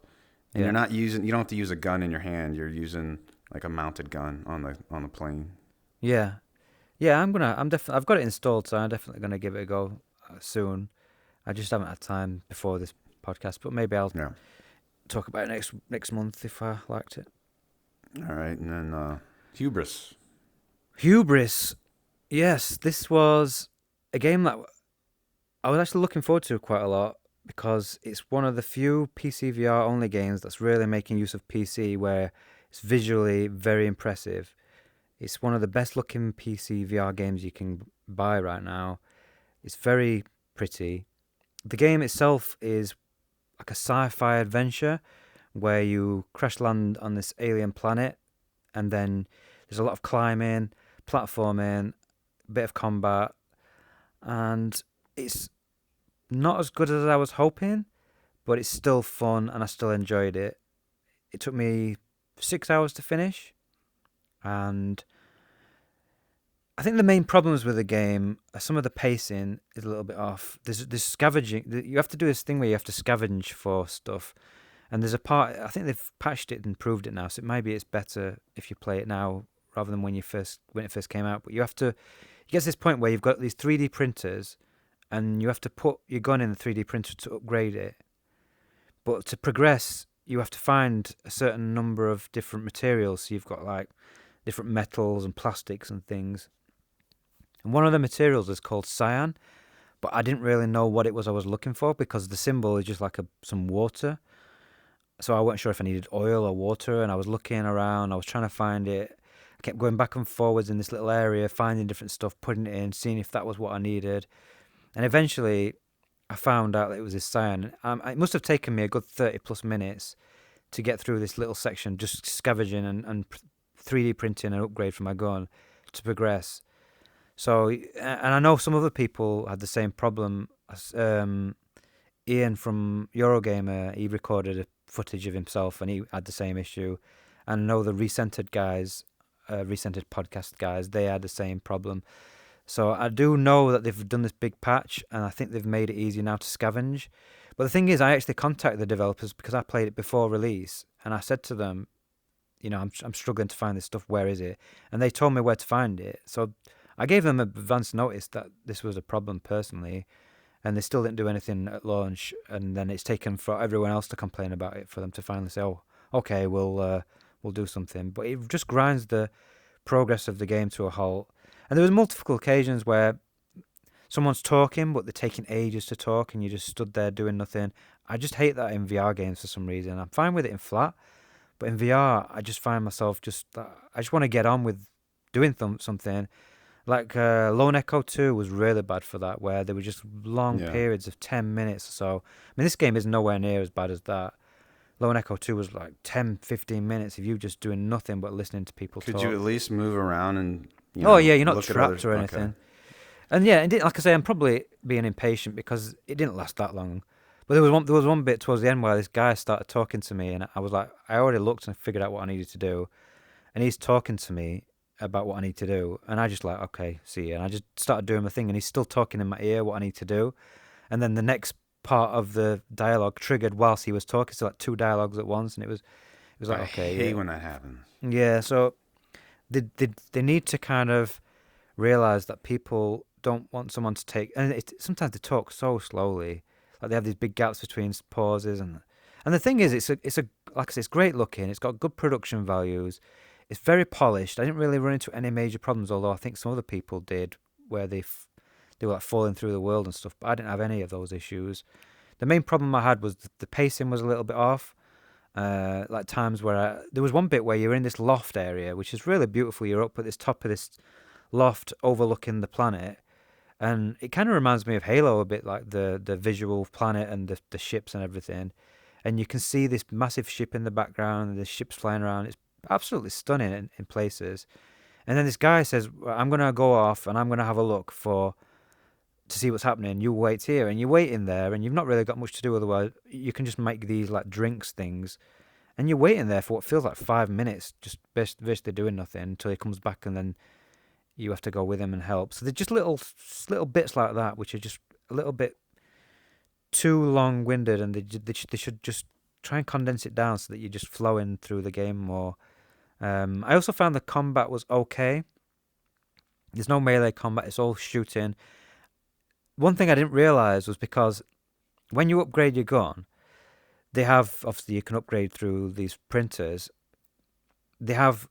And you don't have to use a gun in your hand. You're using like a mounted gun on the plane. Yeah, I've got it installed, so I'm definitely gonna give it a go soon. I just haven't had time before this podcast, but maybe I'll talk about it next month if I liked it. All right, and then Hubris. Hubris, yes, this was a game that I was actually looking forward to quite a lot because it's one of the few PC VR only games that's really making use of PC where it's visually very impressive. It's one of the best looking PC VR games you can buy right now. It's very pretty. The game itself is like a sci-fi adventure where you crash land on this alien planet, and then there's a lot of climbing, platforming, a bit of combat, and it's not as good as I was hoping, but it's still fun and I still enjoyed it. It took me 6 hours to finish, and I think the main problems with the game are some of the pacing is a little bit off. There's scavenging. You have to do this thing where you have to scavenge for stuff. And there's a part, I think they've patched it and improved it now, so maybe it's better if you play it now rather than when it first came out. But you get to this point where you've got these 3D printers and you have to put your gun in the 3D printer to upgrade it. But to progress, you have to find a certain number of different materials. So you've got like different metals and plastics and things. And one of the materials is called cyan, but I didn't really know what it was I was looking for because the symbol is just like some water. So I wasn't sure if I needed oil or water, and I was looking around, I was trying to find it. I kept going back and forwards in this little area, finding different stuff, putting it in, seeing if that was what I needed. And eventually I found out that it was this cyan. It must have taken me a good 30 plus minutes to get through this little section, just scavenging and 3D printing an upgrade for my gun to progress. So, and I know some other people had the same problem. Ian from Eurogamer, he recorded a footage of himself and he had the same issue. And I know the Recentered podcast guys, they had the same problem. So I do know that they've done this big patch and I think they've made it easier now to scavenge. But the thing is, I actually contacted the developers because I played it before release and I said to them, I'm struggling to find this stuff, where is it? And they told me where to find it. So I gave them advance notice that this was a problem personally, and they still didn't do anything at launch. And then it's taken for everyone else to complain about it for them to finally say, "Oh, okay, we'll do something." But it just grinds the progress of the game to a halt. And there was multiple occasions where someone's talking, but they're taking ages to talk, and you just stood there doing nothing. I just hate that in VR games for some reason. I'm fine with it in flat, but in VR, I just find myself I just want to get on with doing something. Like Lone Echo 2 was really bad for that, where there were just long periods of 10 minutes or so. I mean, this game is nowhere near as bad as that. Lone Echo 2 was like 10, 15 minutes of you just doing nothing but listening to people talk. Could you at least move around and, you're not trapped or anything. Okay. And yeah, like I say, I'm probably being impatient because it didn't last that long. But there was one bit towards the end where this guy started talking to me, and I was like, I already looked and figured out what I needed to do. And he's talking to me about what I need to do, and I just like, okay, see you. And I just started doing my thing, and he's still talking in my ear what I need to do. And then the next part of the dialogue triggered whilst he was talking, so like 2 dialogues at once, and it was like, okay. I hate when that happens. Yeah, so they need to kind of realize that people don't want someone to take, and sometimes they talk so slowly, like they have these big gaps between pauses, and the thing is, it's a like I say, it's great looking, it's got good production values, it's very polished. I didn't really run into any major problems, although I think some other people did, where they were like falling through the world and stuff, but I didn't have any of those issues. The main problem I had was the pacing was a little bit off. Like times where there was one bit where you're in this loft area, which is really beautiful. You're up at this top of this loft overlooking the planet, and it kind of reminds me of Halo a bit, like the visual planet and the ships and everything. And you can see this massive ship in the background, and the ships flying around. It's absolutely stunning in places. And then this guy says, "I'm gonna go off and I'm gonna have a look to see what's happening. You wait here," and you wait in there, and you've not really got much to do otherwise. You can just make these like drinks things, and you're waiting there for what feels like 5 minutes, just basically doing nothing until he comes back, and then you have to go with him and help. So they're just little bits like that, which are just a little bit too long-winded, and they should just try and condense it down so that you're just flowing through the game more. I also found the combat was okay. There's no melee combat; it's all shooting. One thing I didn't realize was because when you upgrade your gun, they have, obviously you can upgrade through these printers. They have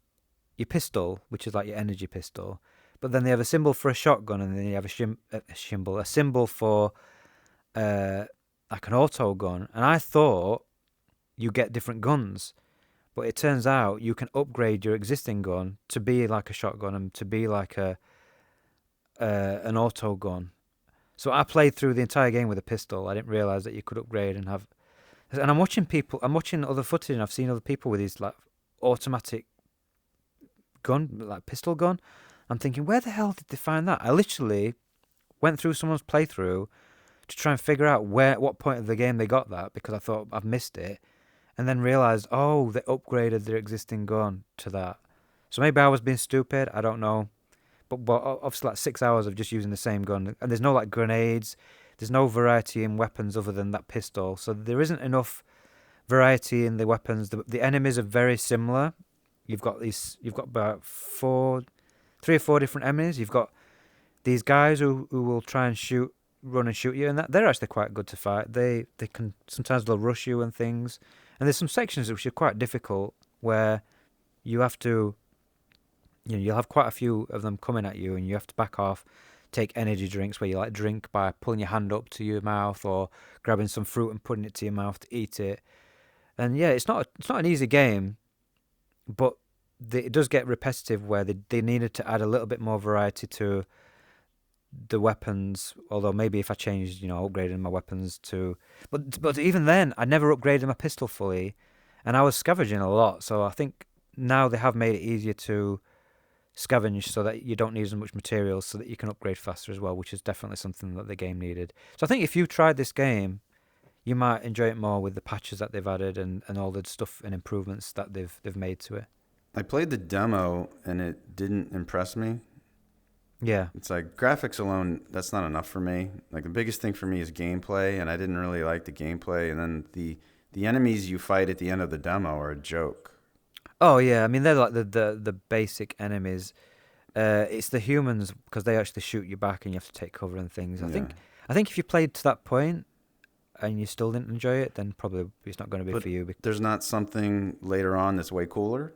your pistol, which is like your energy pistol, but then they have a symbol for a shotgun, and then you have a symbol for like an auto gun. And I thought you get different guns, but it turns out you can upgrade your existing gun to be like a shotgun and to be like an auto gun. So I played through the entire game with a pistol. I didn't realize that you could upgrade and have. And I'm watching other footage, and I've seen other people with these like automatic gun, like pistol gun. I'm thinking, where the hell did they find that? I literally went through someone's playthrough to try and figure out what point of the game they got that, because I thought I've missed it, and then realized, oh, they upgraded their existing gun to that. So maybe I was being stupid. I don't know. But obviously, like 6 hours of just using the same gun, and there's no like grenades, there's no variety in weapons other than that pistol, so there isn't enough variety in the weapons. The enemies are very similar. You've got about 3 or 4 different enemies. You've got these guys who will try and run and shoot you, and they're actually quite good to fight. They can sometimes they'll rush you and things, and there's some sections which are quite difficult where you have to. You'll have quite a few of them coming at you, and you have to back off, take energy drinks where you like drink by pulling your hand up to your mouth or grabbing some fruit and putting it to your mouth to eat it. And yeah, it's not an easy game, but it does get repetitive where they needed to add a little bit more variety to the weapons. Although maybe if I changed, upgrading my weapons to, but even then, I never upgraded my pistol fully, and I was scavenging a lot. So I think now they have made it easier to scavenge so that you don't need as much materials, so that you can upgrade faster as well, which is definitely something that the game needed. So I think if you tried this game, you might enjoy it more with the patches that they've added and all the stuff and improvements that they've made to it. I played the demo and it didn't impress me. Yeah. It's like graphics alone, that's not enough for me. Like the biggest thing for me is gameplay, and I didn't really like the gameplay. And then the enemies you fight at the end of the demo are a joke. Oh yeah, I mean they're like the basic enemies. It's the humans, because they actually shoot you back and you have to take cover and things. I think if you played to that point and you still didn't enjoy it, then probably it's not going to be for you. There's not something later on that's way cooler.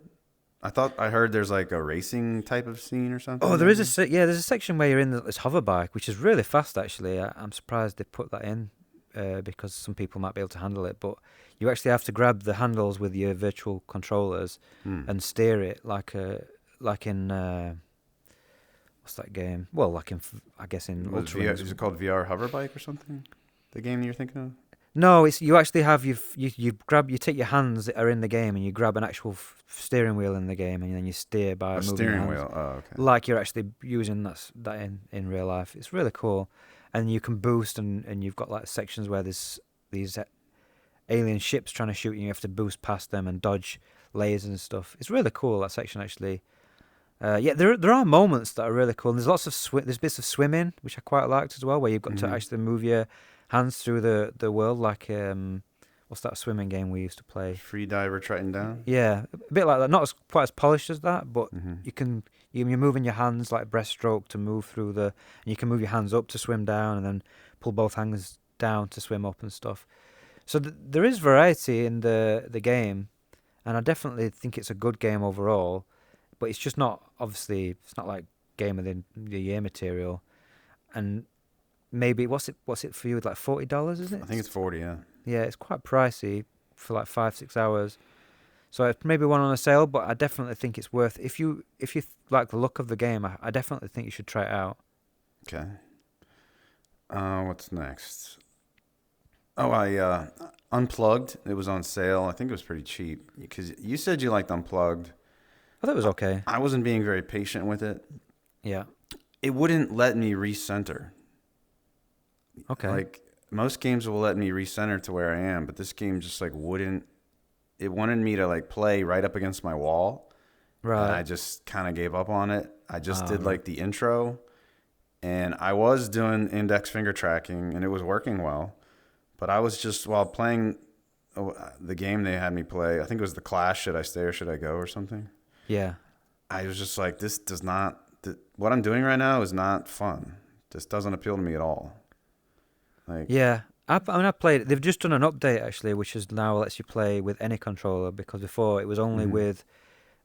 I heard there's like a racing type of scene or something. Oh, there's a section where you're in this hover bike, which is really fast actually. I'm surprised they put that in. Because some people might be able to handle it, but you actually have to grab the handles with your virtual controllers and steer it like in what's that game? Well, like I guess in Ultrawings. Is it called VR Hoverbike or something? The game you're thinking of? No, it's you actually have you take your hands that are in the game and you grab an actual steering wheel in the game, and then you steer by moving steering your hands, wheel. Oh, okay. like you're actually using that in real life. It's really cool. And you can boost, and you've got like sections where there's these alien ships trying to shoot you. You have to boost past them and dodge lasers and stuff. It's really cool, that section actually. There are moments that are really cool. And there's lots of there's bits of swimming which I quite liked as well, where you've got to actually move your hands through the world, like what's that swimming game we used to play? Free diver Triton down. Yeah, a bit like that. Not quite as polished as that, but Mm-hmm. you're moving your hands like breaststroke to move through and you can move your hands up to swim down, and then pull both hands down to swim up and stuff. So there is variety in the game, and I definitely think it's a good game overall. But it's just not, obviously, it's not like game of the year material. And maybe what's it for you? Like $40, isn't it? I think it's 40. Yeah. Yeah, it's quite pricey for like 5-6 hours. So it's maybe one on a sale, but I definitely think it's worth. If you like the look of the game, I definitely think you should try it out. Okay. What's next? Oh, I Unplugged. It was on sale. I think it was pretty cheap because you said you liked Unplugged. I thought it was okay. I wasn't being very patient with it. Yeah. It wouldn't let me recenter. Okay. Like most games will let me recenter to where I am, but this game just like wouldn't. It wanted me to like play right up against my wall. Right. And I just kind of gave up on it. I just did Right. like the intro, and I was doing index finger tracking, and it was working well. But I was just, while playing the game they had me play, I think it was the Clash, Should I Stay or Should I Go or something? Yeah. I was just like, this does not, what I'm doing right now is not fun. This doesn't appeal to me at all. Like, Yeah. I played. They've just done an update actually, which is now lets you play with any controller, because before it was only with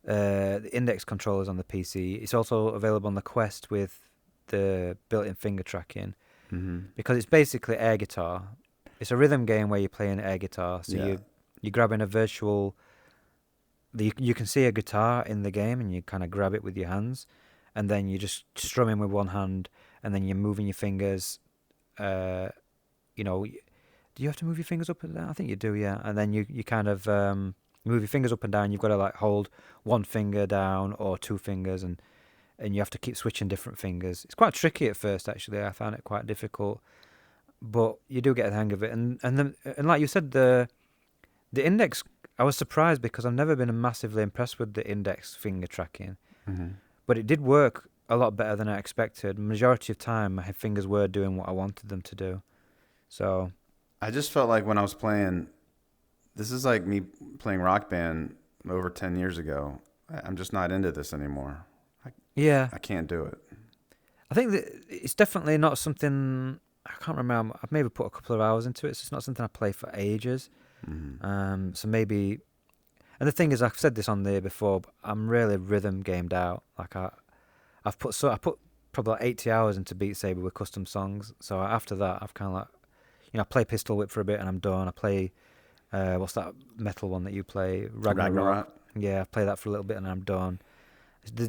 the index controllers on the PC. It's also available on the Quest with the built-in finger tracking, because it's basically air guitar. It's a rhythm game where you're playing air guitar. So you're grabbing a virtual. You can see a guitar in the game, and you kind of grab it with your hands, and then you just strumming with one hand, and then you're moving your fingers. Do you have to move your fingers up and down? I think you do, yeah. And then you kind of move your fingers up and down. You've got to like hold one finger down or two fingers, and you have to keep switching different fingers. It's quite tricky at first, actually. I found it quite difficult, but you do get the hang of it. And like you said, the index. I was surprised because I've never been massively impressed with the index finger tracking, but it did work a lot better than I expected. Majority of time, my fingers were doing what I wanted them to do. So I just felt like when I was playing, this is like me playing Rock Band over 10 years ago. I'm just not into this anymore. I can't do it. I think that it's definitely not something. I can't remember. I've maybe put a couple of hours into it. So it's not something I play for ages. So maybe. And the thing is, I've said this on there before, but I'm really rhythm gamed out. Like I put probably like 80 hours into Beat Saber with custom songs. So after that, I've kind of like, I play Pistol Whip for a bit and I'm done. I play, what's that metal one that you play? Ragnarok. Yeah, I play that for a little bit and I'm done.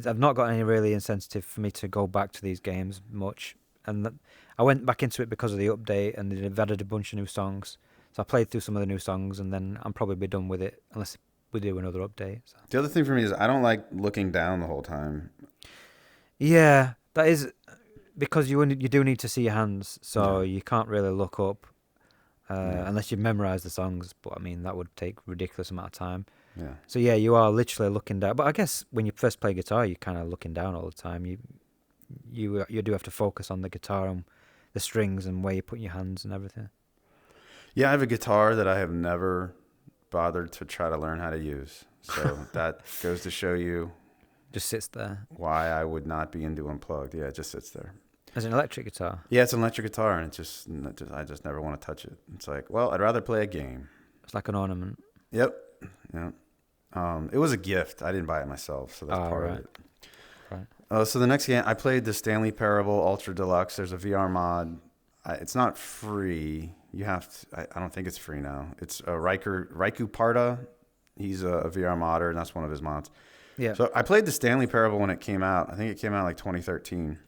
I've not got any really incentive for me to go back to these games much. And I went back into it because of the update, and they've added a bunch of new songs. So I played through some of the new songs, and then I'm probably be done with it unless we do another update. So. The other thing for me is I don't like looking down the whole time. Yeah, that is because you do need to see your hands, so you can't really look up unless you memorize the songs. But I mean, that would take a ridiculous amount of time. Yeah. So yeah, you are literally looking down. But I guess when you first play guitar, you're kind of looking down all the time. You do have to focus on the guitar and the strings and where you put your hands and everything. Yeah, I have a guitar that I have never bothered to try to learn how to use. So that goes to show you. Just sits there. Why I would not be into Unplugged. Yeah, it just sits there. As an electric guitar? Yeah, it's an electric guitar, and I just never want to touch it. It's like, well, I'd rather play a game. It's like an ornament. Yep. Yeah. It was a gift. I didn't buy it myself, so that's part of it. Right. So the next game, I played the Stanley Parable Ultra Deluxe. There's a VR mod. It's not free. You have to. I don't think it's free now. It's Raiku Parda. He's a VR modder, and that's one of his mods. Yeah. So I played the Stanley Parable when it came out. I think it came out like 2013,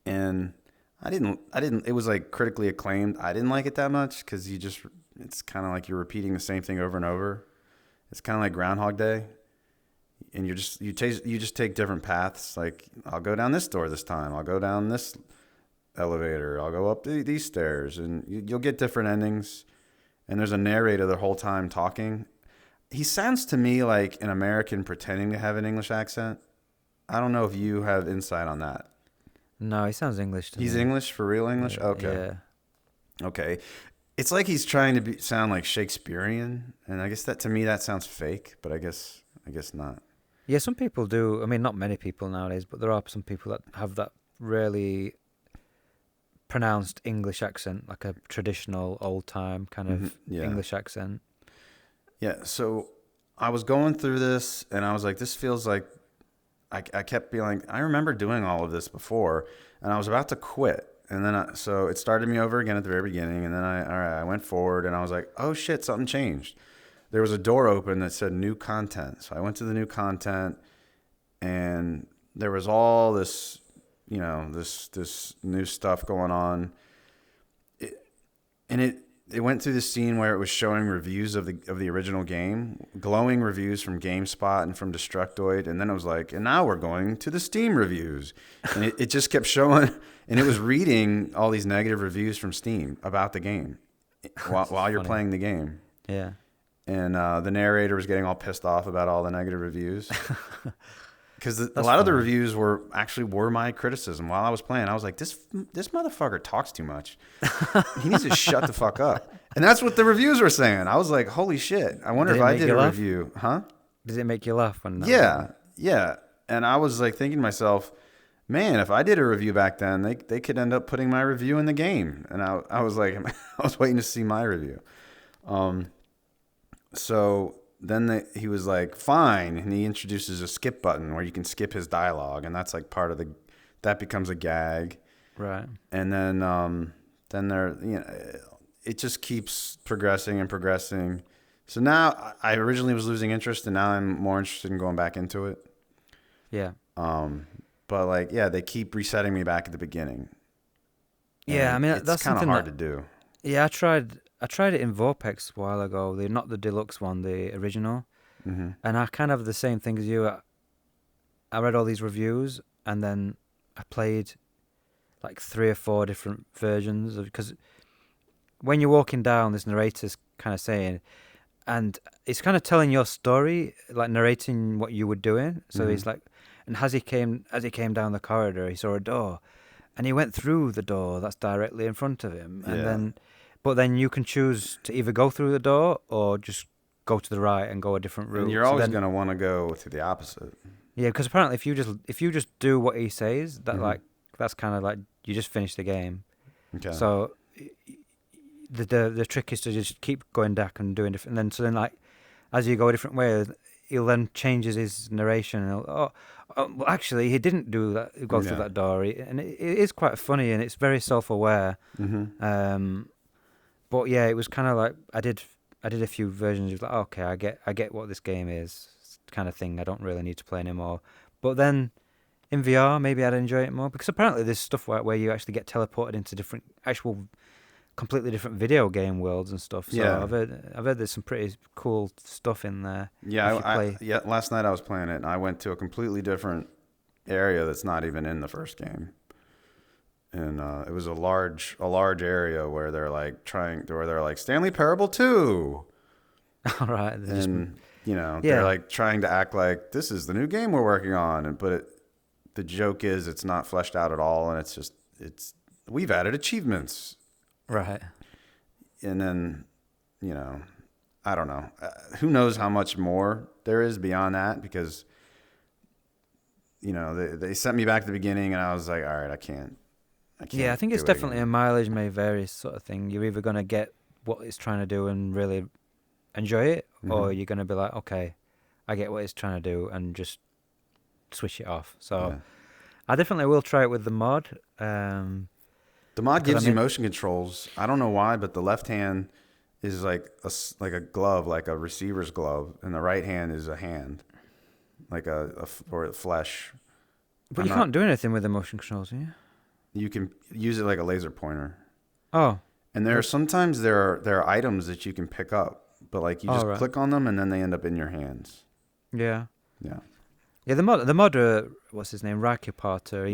and I didn't. It was like critically acclaimed. I didn't like it that much because it's kind of like you're repeating the same thing over and over. It's kind of like Groundhog Day, and you just take different paths. Like, I'll go down this door this time. I'll go down this elevator. I'll go up these stairs, and you'll get different endings. And there's a narrator the whole time talking. He sounds to me like an American pretending to have an English accent. I don't know if you have insight on that. No, he sounds English to me. He's English, for real English? Okay. Yeah. Okay. It's like he's trying to sound like Shakespearean, and I guess that to me that sounds fake, but I guess not. Yeah, some people do. I mean, not many people nowadays, but there are some people that have that really pronounced English accent, like a traditional old time kind of English accent. Yeah, so I was going through this, and I was like, this feels like I kept being like, I remember doing all of this before, and I was about to quit. And then, so it started me over again at the very beginning. And then I went forward and I was like, oh shit, something changed. There was a door open that said new content. So I went to the new content and there was all this, this new stuff going on. It went through this scene where it was showing reviews of the original game, glowing reviews from GameSpot and from Destructoid, and then it was like, and now we're going to the Steam reviews, and it just kept showing, and it was reading all these negative reviews from Steam about the game while you're playing the game. Yeah, and the narrator was getting all pissed off about all the negative reviews. Because a lot of the reviews were my criticism while I was playing. I was like, this motherfucker talks too much. He needs to shut the fuck up. And that's what the reviews were saying. I was like, holy shit. I wonder if I did a review. Huh? Did it make you laugh? Yeah. And I was like thinking to myself, man, if I did a review back then, they could end up putting my review in the game. And I was like, I was waiting to see my review. So... Then he was like, fine. And he introduces a skip button where you can skip his dialogue. And that's like part of that becomes a gag. Right. And then it just keeps progressing and progressing. So now I originally was losing interest and now I'm more interested in going back into it. Yeah. But they keep resetting me back at the beginning. Yeah. And I mean, that's kind of hard to do. Yeah. I tried it in Vorpex a while ago. Not the deluxe one, the original. Mm-hmm. And I kind of have the same thing as you. I read all these reviews and then I played like 3 or 4 different versions because when you're walking down, this narrator's kind of saying, and it's kind of telling your story, like narrating what you were doing. So he's like, and as he came down the corridor, he saw a door, and he went through the door that's directly in front of him, and But then you can choose to either go through the door or just go to the right and go a different route. And you're always going to want to go to the opposite. Yeah, because apparently if you just do what he says, that's kind of like you just finish the game. Okay. So the trick is to just keep going back and doing different. And then like as you go a different way, he'll then changes his narration. And well, actually, he didn't do that. Go through that door, and it is quite funny and it's very self-aware. Mm-hmm. But yeah, it was kind of like I did a few versions of like, okay, I get what this game is, kind of thing. I don't really need to play anymore. But then in VR, maybe I'd enjoy it more because apparently there's stuff where you actually get teleported into different, completely different video game worlds and stuff. So yeah, I've heard there's some pretty cool stuff in there. Yeah, last night I was playing it and I went to a completely different area that's not even in the first game. And it was a large area where they're like Stanley Parable 2. All right. They're like trying to act like this is the new game we're working on, but the joke is it's not fleshed out at all, and it's we've added achievements. Right. And then, I don't know. Who knows how much more there is beyond that because, they sent me back to the beginning, and I was like, all right, I can't. Yeah, I think it's definitely a mileage may vary sort of thing. You're either going to get what it's trying to do and really enjoy it, or you're going to be like, okay, I get what it's trying to do and just switch it off. So I definitely will try it with the mod. The mod gives you motion controls. I don't know why, but the left hand is like a glove, like a receiver's glove, and the right hand is a hand, like or flesh. But you can't do anything with the motion controls, yeah? You can use it like a laser pointer. Oh. And sometimes there are items that you can pick up, but like you just click on them and then they end up in your hands. Yeah. Yeah. Yeah, the modder, what's his name, Raki Potter,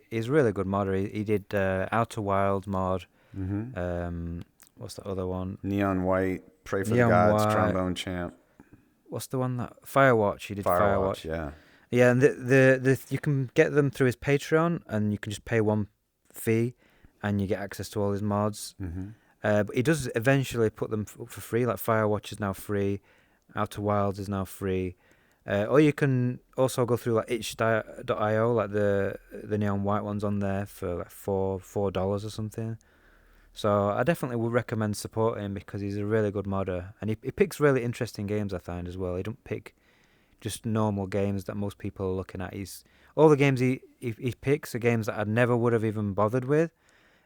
he's a really good modder. He did Outer Wild mod. Mm-hmm. What's the other one? Neon White, Pray for the Gods, Trombone Champ. What's the one that Firewatch? He did Firewatch. Yeah. Yeah, and the you can get them through his Patreon, and you can just pay one fee, and you get access to all his mods. Mm-hmm. But he does eventually put them up for free. Like Firewatch is now free, Outer Wilds is now free. Or you can also go through like itch.io, like the neon white ones on there for like $4 or something. So I definitely would recommend supporting him because he's a really good modder, and he picks really interesting games, I find, as well. He don't pick just normal games that most people are looking at. All the games he picks are games that I never would have even bothered with,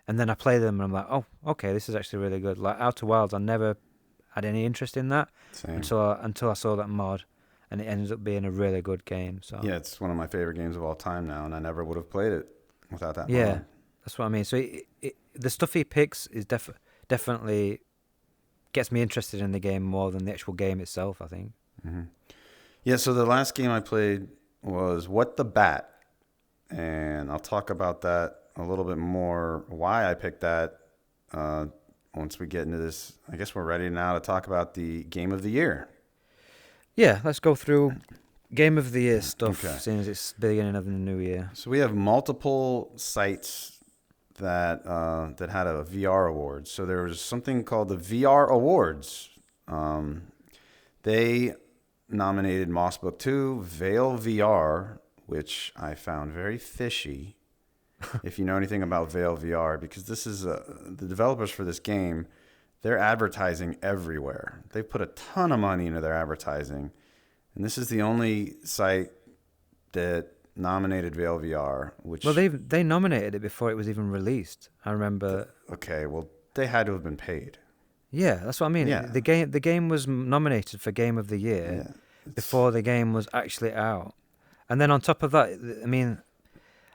and then I play them and I'm like, oh, okay, this is actually really good. Like Outer Wilds, I never had any interest in that until I saw that mod, and it ends up being a really good game. So yeah, it's one of my favorite games of all time now, and I never would have played it without that yeah, mod. that's what I mean. So the stuff he picks is definitely gets me interested in the game more than the actual game itself, I think. Mm-hmm. Yeah, so the last game I played was What the Bat, and I'll talk about that a little bit more, why I picked that once we get into this. I guess we're ready now to talk about the Game of the Year. Yeah, let's go through Game of the Year stuff, Okay. seeing as it's the beginning of the new year. So we have multiple sites that had a VR award. So there was something called the VR Awards. They nominated Mossbook 2, Veil VR, which I found very fishy. If you know anything about Veil VR, because this is the developers for this game, they're advertising everywhere. They put a ton of money into their advertising, and this is the only site that nominated Veil VR. Which they nominated it before it was even released. I remember. Okay, well they had to have been paid. Yeah, that's what I mean. Yeah. The game was nominated for Game of the Year before the game was actually out, and then on top of that, I mean,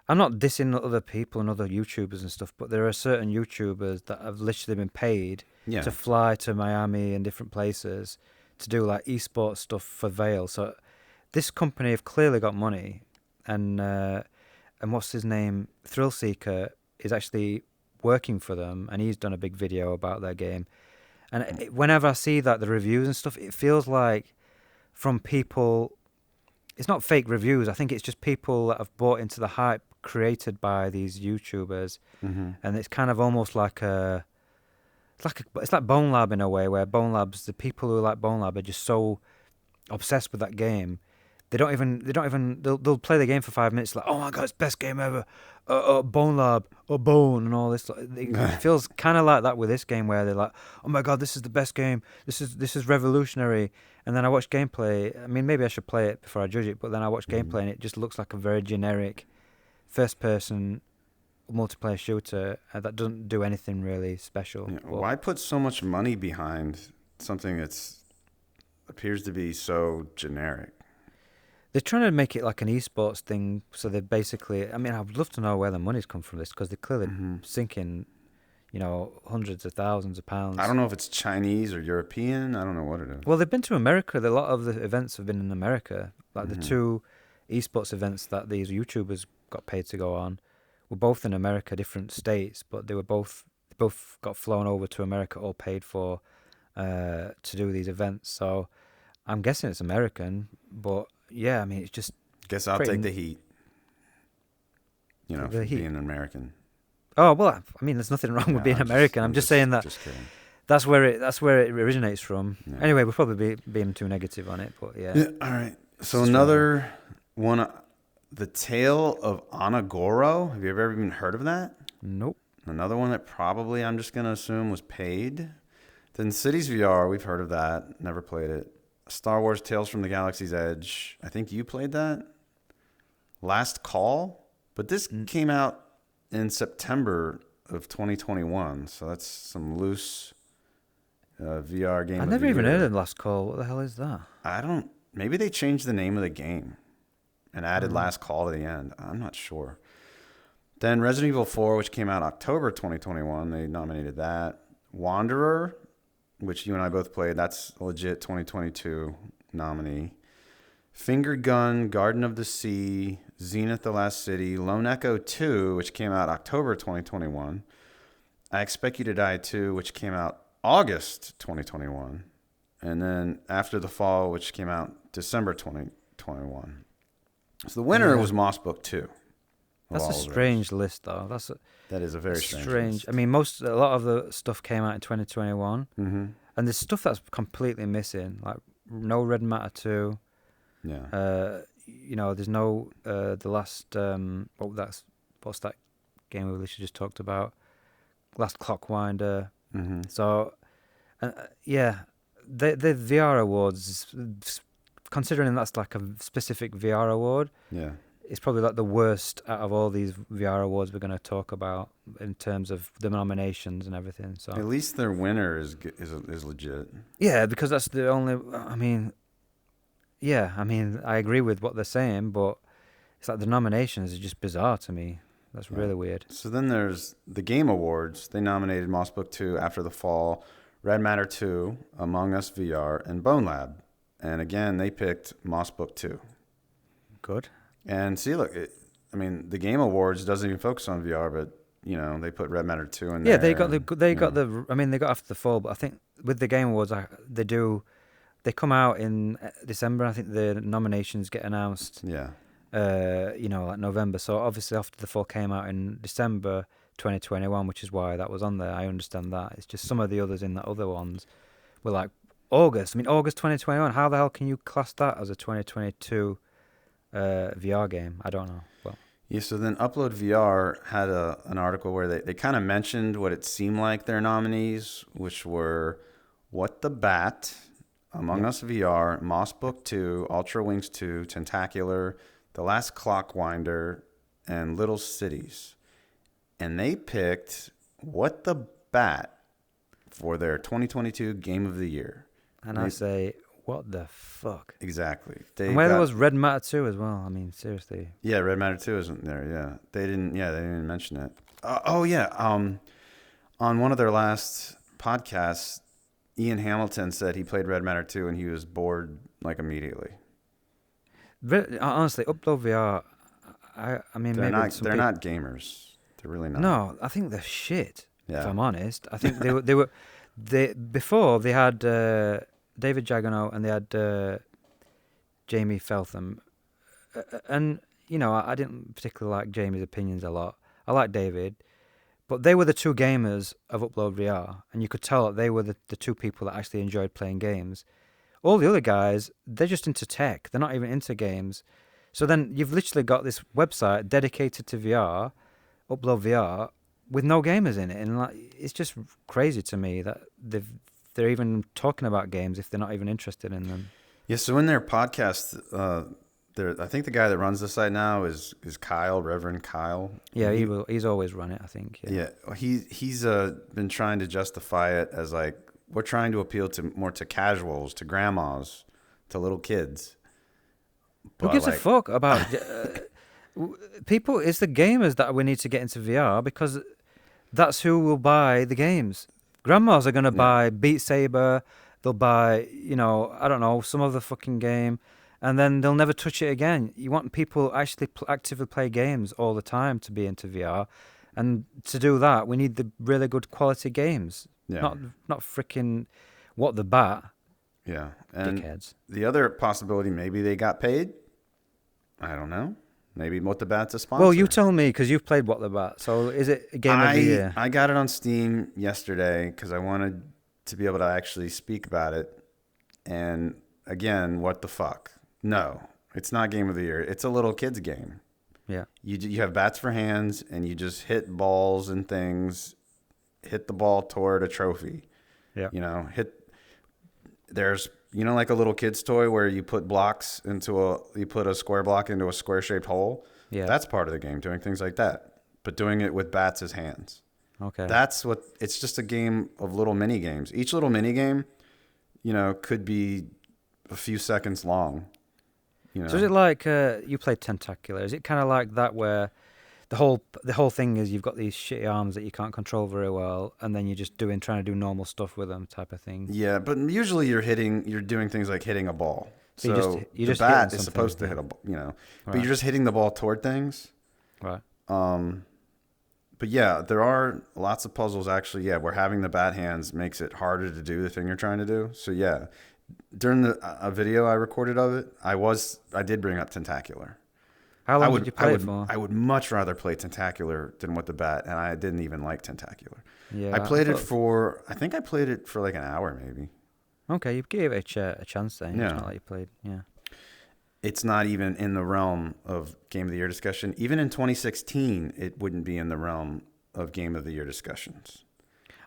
I'm not dissing other people and other YouTubers and stuff, but there are certain YouTubers that have literally been paid to fly to Miami and different places to do like esports stuff for Veil. So this company have clearly got money, and what's his name? Thrillseeker is actually working for them, and he's done a big video about their game. And whenever I see that, the reviews and stuff, it feels like from people. It's not fake reviews. I think it's just people that have bought into the hype created by these YouTubers, and it's kind of almost like it's like Bone Lab in a way, where Bone Lab's, the people who like Bone Lab are just so obsessed with that game. They'll play the game for 5 minutes, like, oh my god, it's best game ever, Bone Lab, Bone, and all this. It feels kind of like that with this game, where they're like, oh my god, this is the best game, this is revolutionary. And then I watch gameplay. I mean, maybe I should play it before I judge it, but then I watch gameplay and it just looks like a very generic first-person multiplayer shooter that doesn't do anything really special. Yeah, why put so much money behind something that appears to be so generic? They're trying to make it like an esports thing, so they're basically... I mean, I'd love to know where the money's come from this, because they're clearly sinking, hundreds of thousands of pounds. I don't know if it's Chinese or European. I don't know what it is. Well, they've been to America. A lot of the events have been in America. Like the two esports events that these YouTubers got paid to go on were both in America, different states, but they both got flown over to America, all paid for, to do these events. So I'm guessing it's American, but yeah, I mean, it's just... Guess I'll take the heat. For being American. Oh, well, I mean, there's nothing wrong with being American. I'm just saying that just kidding. that's where it originates from. Yeah. Anyway, we'll probably be being too negative on it, but yeah. All right. So another one, The Tale of Onagoro. Have you ever even heard of that? Nope. Another one that probably, I'm just going to assume, was paid. Then Cities VR, we've heard of that. Never played it. Star Wars Tales from the Galaxy's Edge. I think you played that. Last Call. But this came out in September of 2021, so that's some loose VR game. I never even heard of Last Call. What the hell is that? Maybe they changed the name of the game and added Last Call to the end. I'm not sure. Then Resident Evil 4, which came out October 2021, they nominated that. Wanderer, which you and I both played, that's a legit 2022 nominee. Finger Gun, Garden of the Sea, Zenith the Last City, Lone Echo 2, which came out October 2021. I Expect You to Die 2, which came out August 2021. And then After the Fall, which came out December 2021. So the winner was Mossbook 2. That's a strange list, though. That is a very strange list. I mean, a lot of the stuff came out in 2021, Mm-hmm. and there's stuff that's completely missing, like no Red Matter 2. Yeah. There's no the last what's that game we literally just talked about? Last Clockwinder. Mm-hmm. So, yeah, the VR awards, considering that's like a specific VR award, Yeah. it's probably like the worst out of all these VR awards we're going to talk about in terms of the nominations and everything. So at least their winner is legit. Yeah, because that's the only. I mean, I agree with what they're saying, but it's like the nominations are just bizarre to me. That's really weird. So then there's the Game Awards. They nominated Moss Book 2, After the Fall, Red Matter 2, Among Us VR, and Bone Lab. And again, they picked Moss Book 2. Good. And see, look, the Game Awards doesn't even focus on VR, but they put Red Matter 2 in there. Yeah, they got After the Fall, but I think with the Game Awards, they come out in December. I think the nominations get announced. Yeah. Like November. So obviously After the Fall came out in December 2021, which is why that was on there. I understand that. It's just some of the others in the other ones were like August. I mean, August 2021. How the hell can you class that as a 2022 VR game? I don't know. Well, yeah. So then Upload VR had an article where they kind of mentioned what it seemed like their nominees, which were What the Bat, Among Us VR, Moss Book 2, Ultrawings 2, Tentacular, The Last Clockwinder, and Little Cities. And they picked What the Bat for their 2022 Game of the Year. And I say, what the fuck? Exactly. And where there was Red Matter 2 as well. I mean, seriously. Yeah, Red Matter 2 isn't there. Yeah. They didn't even mention it. On one of their last podcasts, Ian Hamilton said he played Red Matter 2 and he was bored like immediately. Honestly, Upload VR, I mean, they're not gamers. They're really not. No, I think they're shit. Yeah. If I'm honest, I think before they had David Jagono and they had Jamie Feltham, and I didn't particularly like Jamie's opinions a lot. I like David, but they were the two gamers of Upload VR, and you could tell that they were the two people that actually enjoyed playing games. All the other guys, they're just into tech. They're not even into games. So then you've literally got this website dedicated to VR, Upload VR, with no gamers in it. And it's just crazy to me that they're even talking about games if they're not even interested in them. Yeah, so in their podcast, I think the guy that runs the site now is Kyle, Reverend Kyle. Yeah, he's always run it, I think. Yeah, he's been trying to justify it as like, we're trying to appeal more to casuals, to grandmas, to little kids. Who gives a fuck about people? It's the gamers that we need to get into VR because that's who will buy the games. Grandmas are going to buy Beat Saber. They'll buy, I don't know, some other fucking game, and then they'll never touch it again. You want people actually actively play games all the time to be into VR, and to do that, we need the really good quality games. Yeah. Not freaking What the Bat. Yeah. And dickheads. The other possibility, maybe they got paid. I don't know. Maybe What the Bat's a sponsor. Well, you tell me because you've played What the Bat. So is it a game of the year? I got it on Steam yesterday because I wanted to be able to actually speak about it. And again, what the fuck? No, it's not game of the year. It's a little kid's game. Yeah. You have bats for hands and you just hit balls and things. Hit the ball toward a trophy. Yeah. There's like a little kid's toy where you put blocks you put a square block into a square shaped hole. Yeah. That's part of the game, doing things like that. But doing it with bats as hands. Okay. It's just a game of little mini games. Each little mini game, could be a few seconds long. So is it like you played Tentacular? Is it kind of like that where the whole thing is you've got these shitty arms that you can't control very well, and then you're just trying to do normal stuff with them, type of thing? Yeah, but usually you're doing things like hitting a ball. So you the just bat is supposed to hit a ball, but right. you're just hitting the ball toward things. Right. But yeah, there are lots of puzzles actually. Yeah, where having the bat hands makes it harder to do the thing you're trying to do. So yeah, during a video I recorded of it, I did bring up Tentacular. How long did you play it for? I would much rather play Tentacular than What the Bat, and I didn't even like Tentacular. Yeah, I played it for, I think I played it for like an hour maybe. Okay, you gave it a chance then. Yeah. It's not like you played, yeah. It's not even in the realm of Game of the Year discussion. Even in 2016, it wouldn't be in the realm of Game of the Year discussions.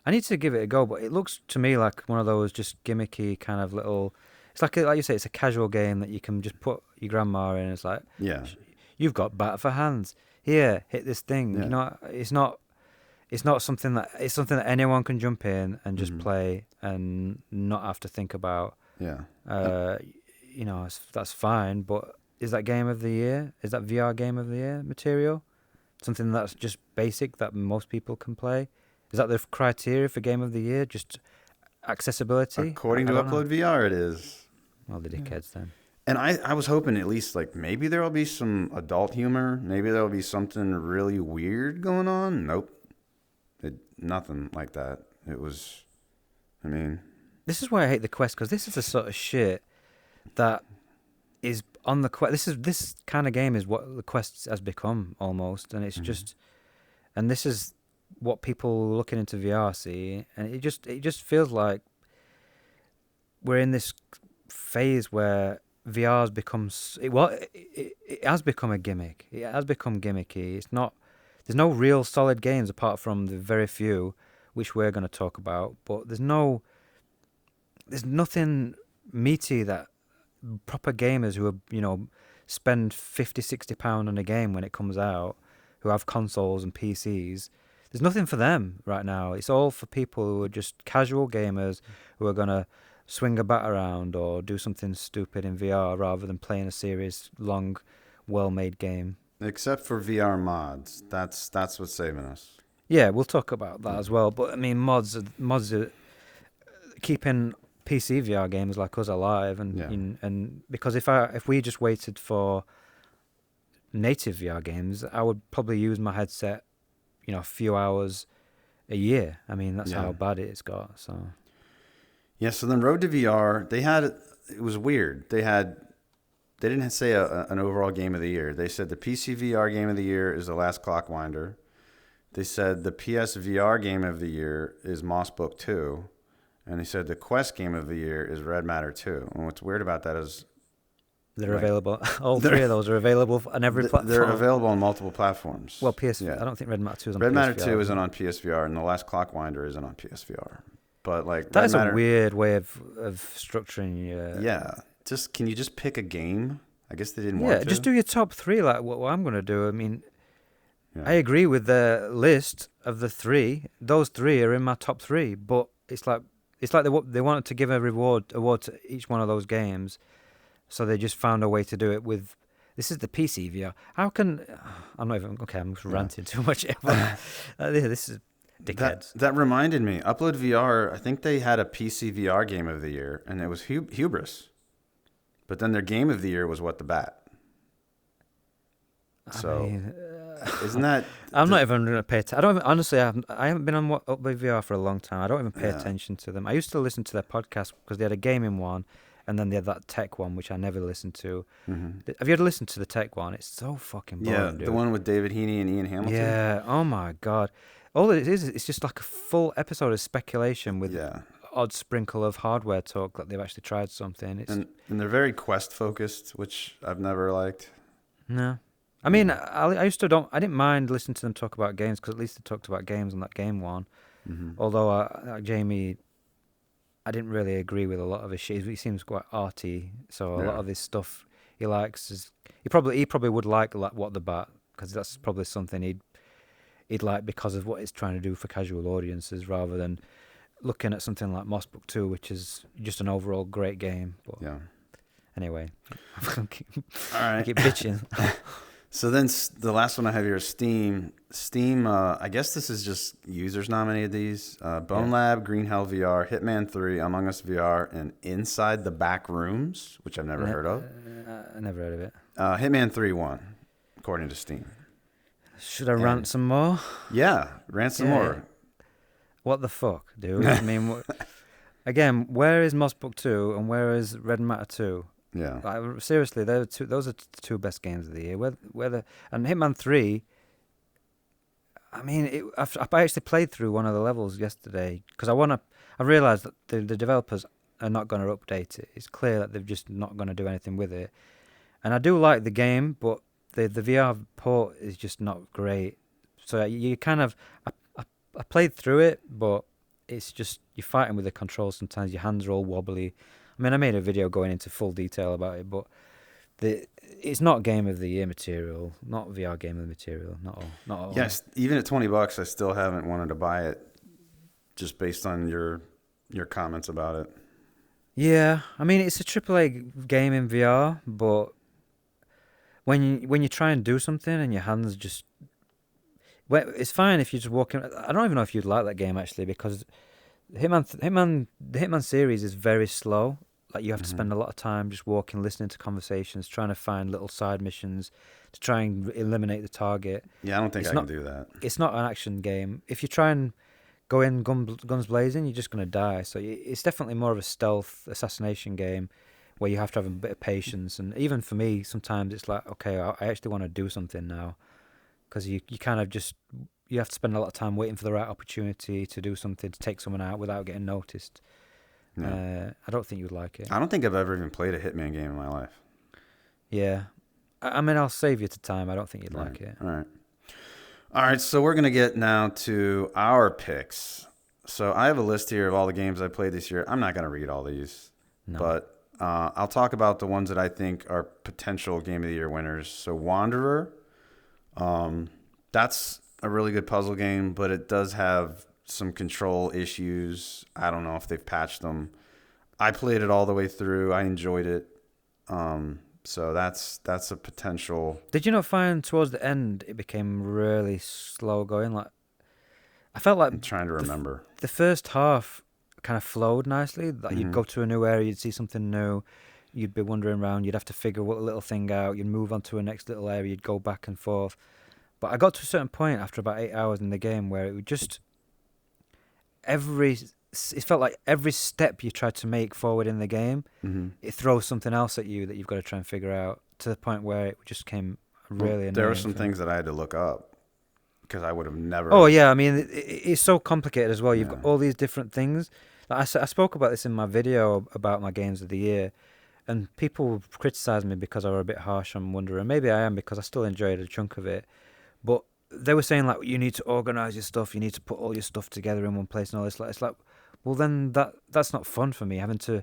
I need to give it a go, but it looks to me like one of those just gimmicky kind of little. It's like you say, it's a casual game that you can just put your grandma in. It's like, Yeah, you've got bat for hands. Here, hit this thing. Yeah. You know, it's not something that anyone can jump in and just play and not have to think about. yeah. You know, that's fine. But is that Game of the Year? Is that VR Game of the Year material? Something that's just basic that most people can play? Is that the criteria for Game of the Year? Just accessibility? According to Upload VR, it is. Well, the dickheads then. And I was hoping at least like maybe there will be some adult humor. Maybe there will be something really weird going on. Nope. Nothing like that. It was, I mean. This is why I hate the Quest, because this is the sort of shit that is on the Quest. This kind of game is what the Quest has become almost. And it's just, and this is what people looking into VR see. And it just feels like we're in this phase where VR has become it has become a gimmick. It has become gimmicky. It's not. There's no real solid games apart from the very few, which we're going to talk about. But there's nothing meaty that proper gamers who are spend £50-60 on a game when it comes out, who have consoles and PCs. There's nothing for them right now. It's all for people who are just casual gamers who are going to swing a bat around or do something stupid in VR rather than playing a serious, long, well-made game. Except for VR mods. That's what's saving us. Yeah, we'll talk about that as well. But I mean, mods are keeping PC VR games like us alive, and because if we just waited for native VR games, I would probably use my headset, a few hours a year. I mean, that's how bad it's got. So. Yeah, so then Road to VR, it was weird. They didn't say an overall game of the year. They said the PC VR game of the year is The Last Clockwinder. They said the PS VR game of the year is Moss Book 2. And they said the Quest game of the year is Red Matter 2. And what's weird about that is they're available. All three of those are available on every platform. They're available on multiple platforms. Well, I don't think Red Matter 2 is on PSVR. Red Matter 2 isn't on PSVR, and The Last Clockwinder isn't on PSVR. But like that is a weird way of structuring can you just pick a game? I guess they didn't want to. Yeah, just do your top three like what I'm going to do. I mean, I agree with the list of the three. Those three are in my top three, but it's like they wanted to give a award to each one of those games, so they just found a way to do it with. This is the PC VR. How can I'm not even okay? I'm just ranting too much. This is. That reminded me. Upload VR, I think they had a PC VR game of the year, and it was Hubris. But then their game of the year was What the Bat. So, isn't that... I'm not even going to pay attention. I haven't been on Upload VR for a long time. I don't even pay attention to them. I used to listen to their podcast because they had a gaming one, and then they had that tech one, which I never listened to. Mm-hmm. Have you ever listened to the tech one? It's so fucking boring, dude. The one with David Heaney and Ian Hamilton? Yeah, oh my God. All it is, it's just like a full episode of speculation with odd sprinkle of hardware talk that they've actually tried something. And they're very Quest focused, which I've never liked. No. I mean, I didn't mind listening to them talk about games because at least they talked about games on that game one. Mm-hmm. Although Jamie, I didn't really agree with a lot of his shit. He seems quite arty, so a lot of his stuff he likes is... He probably would like What the Bat, because that's probably something he'd like because of what it's trying to do for casual audiences rather than looking at something like Moss Book 2, which is just an overall great game. But anyway, all right. I keep bitching. So then the last one I have here is Steam. Steam, I guess this is just users nominated these. Bone Lab, Green Hell VR, Hitman 3, Among Us VR, and Inside the Back Rooms, which I've never heard of. I never heard of it. Hitman 3 won, according to Steam. Should I rant some more? Yeah, rant some more. What the fuck, dude? I mean, again, where is Moss Book 2 and where is Red Matter 2? Yeah. Like, seriously, those are the two best games of the year. And Hitman 3, I mean, I actually played through one of the levels yesterday because I realised that the developers are not going to update it. It's clear that they're just not going to do anything with it. And I do like the game, but the VR port is just not great. So you kind of, I played through it, but it's just, you're fighting with the controls sometimes. Your hands are all wobbly. I mean, I made a video going into full detail about it, but it's not game of the year material, not VR game of the material, not all. Yes, even at $20, I still haven't wanted to buy it, just based on your comments about it. Yeah, I mean, it's a AAA game in VR, but when you try and do something and your hands just, well, it's fine if you just walk in. I don't even know if you'd like that game actually, because the Hitman series is very slow. Like, you have to spend a lot of time just walking, listening to conversations, trying to find little side missions to try and eliminate the target. Yeah, I don't think I can do that. It's not an action game. If you try and go in guns blazing, you're just going to die. So it's definitely more of a stealth assassination game where you have to have a bit of patience. And even for me, sometimes it's like, okay, I actually want to do something now, because you kind of just, you have to spend a lot of time waiting for the right opportunity to do something, to take someone out without getting noticed. Yeah. I don't think you'd like it. I don't think I've ever even played a Hitman game in my life. Yeah. I mean, I'll save you to time. I don't think you'd like it. All right, so we're going to get now to our picks. So I have a list here of all the games I played this year. I'm not going to read all these, but I'll talk about the ones that I think are potential Game of the Year winners. So Wanderer, that's a really good puzzle game, but it does have some control issues. I don't know if they've patched them. I played it all the way through. I enjoyed it. So that's a potential. Did you not find towards the end it became really slow going? Like, I felt like, I'm trying to remember. The first half kind of flowed nicely. Like, you'd go to a new area, you'd see something new, you'd be wandering around, you'd have to figure what little thing out, you'd move on to a next little area, you'd go back and forth. But I got to a certain point after about 8 hours in the game where it would just, it felt like every step you tried to make forward in the game, it throws something else at you that you've got to try and figure out, to the point where it just came really annoying. There were some things that I had to look up because I would have never. Oh yeah, I mean, it's so complicated as well. You've got all these different things. Like, I spoke about this in my video about my games of the year, and people criticised me because I were a bit harsh on Wanderer. Maybe I am, because I still enjoyed a chunk of it, but they were saying, like, you need to organise your stuff, you need to put all your stuff together in one place and all this. It's like, well, then that's not fun for me, having to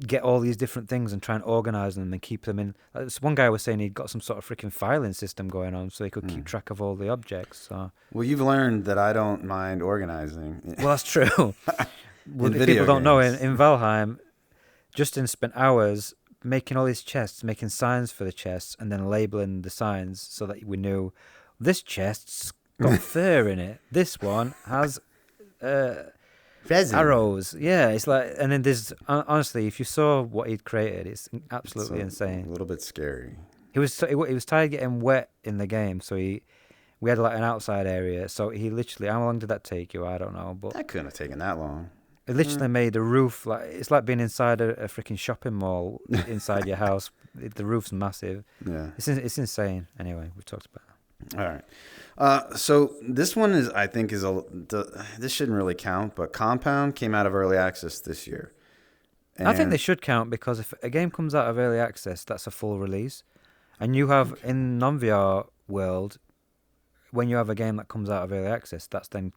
get all these different things and try and organise them and keep them in. One guy was saying he'd got some sort of freaking filing system going on so he could keep track of all the objects. So. Well, you've learned that I don't mind organizing. Well, that's true. Well, if people don't know, in Valheim, Justin spent hours making all these chests, making signs for the chests, and then labelling the signs so that we knew this chest's got fur in it. This one has arrows. Yeah, it's like, and then there's, honestly, if you saw what he'd created, it's absolutely insane. A little bit scary. He was tired of getting wet in the game, so we had like an outside area. So he literally, how long did that take you? I don't know, but that couldn't have taken that long. It literally made the roof like, it's like being inside a freaking shopping mall inside your house. The roof's massive. Yeah, it's insane. Anyway, we've talked about it. All right. So this one is, I think, this shouldn't really count, but Compound came out of early access this year. And I think they should count, because if a game comes out of early access, that's a full release, and you have in non-VR world, when you have a game that comes out of early access, that's then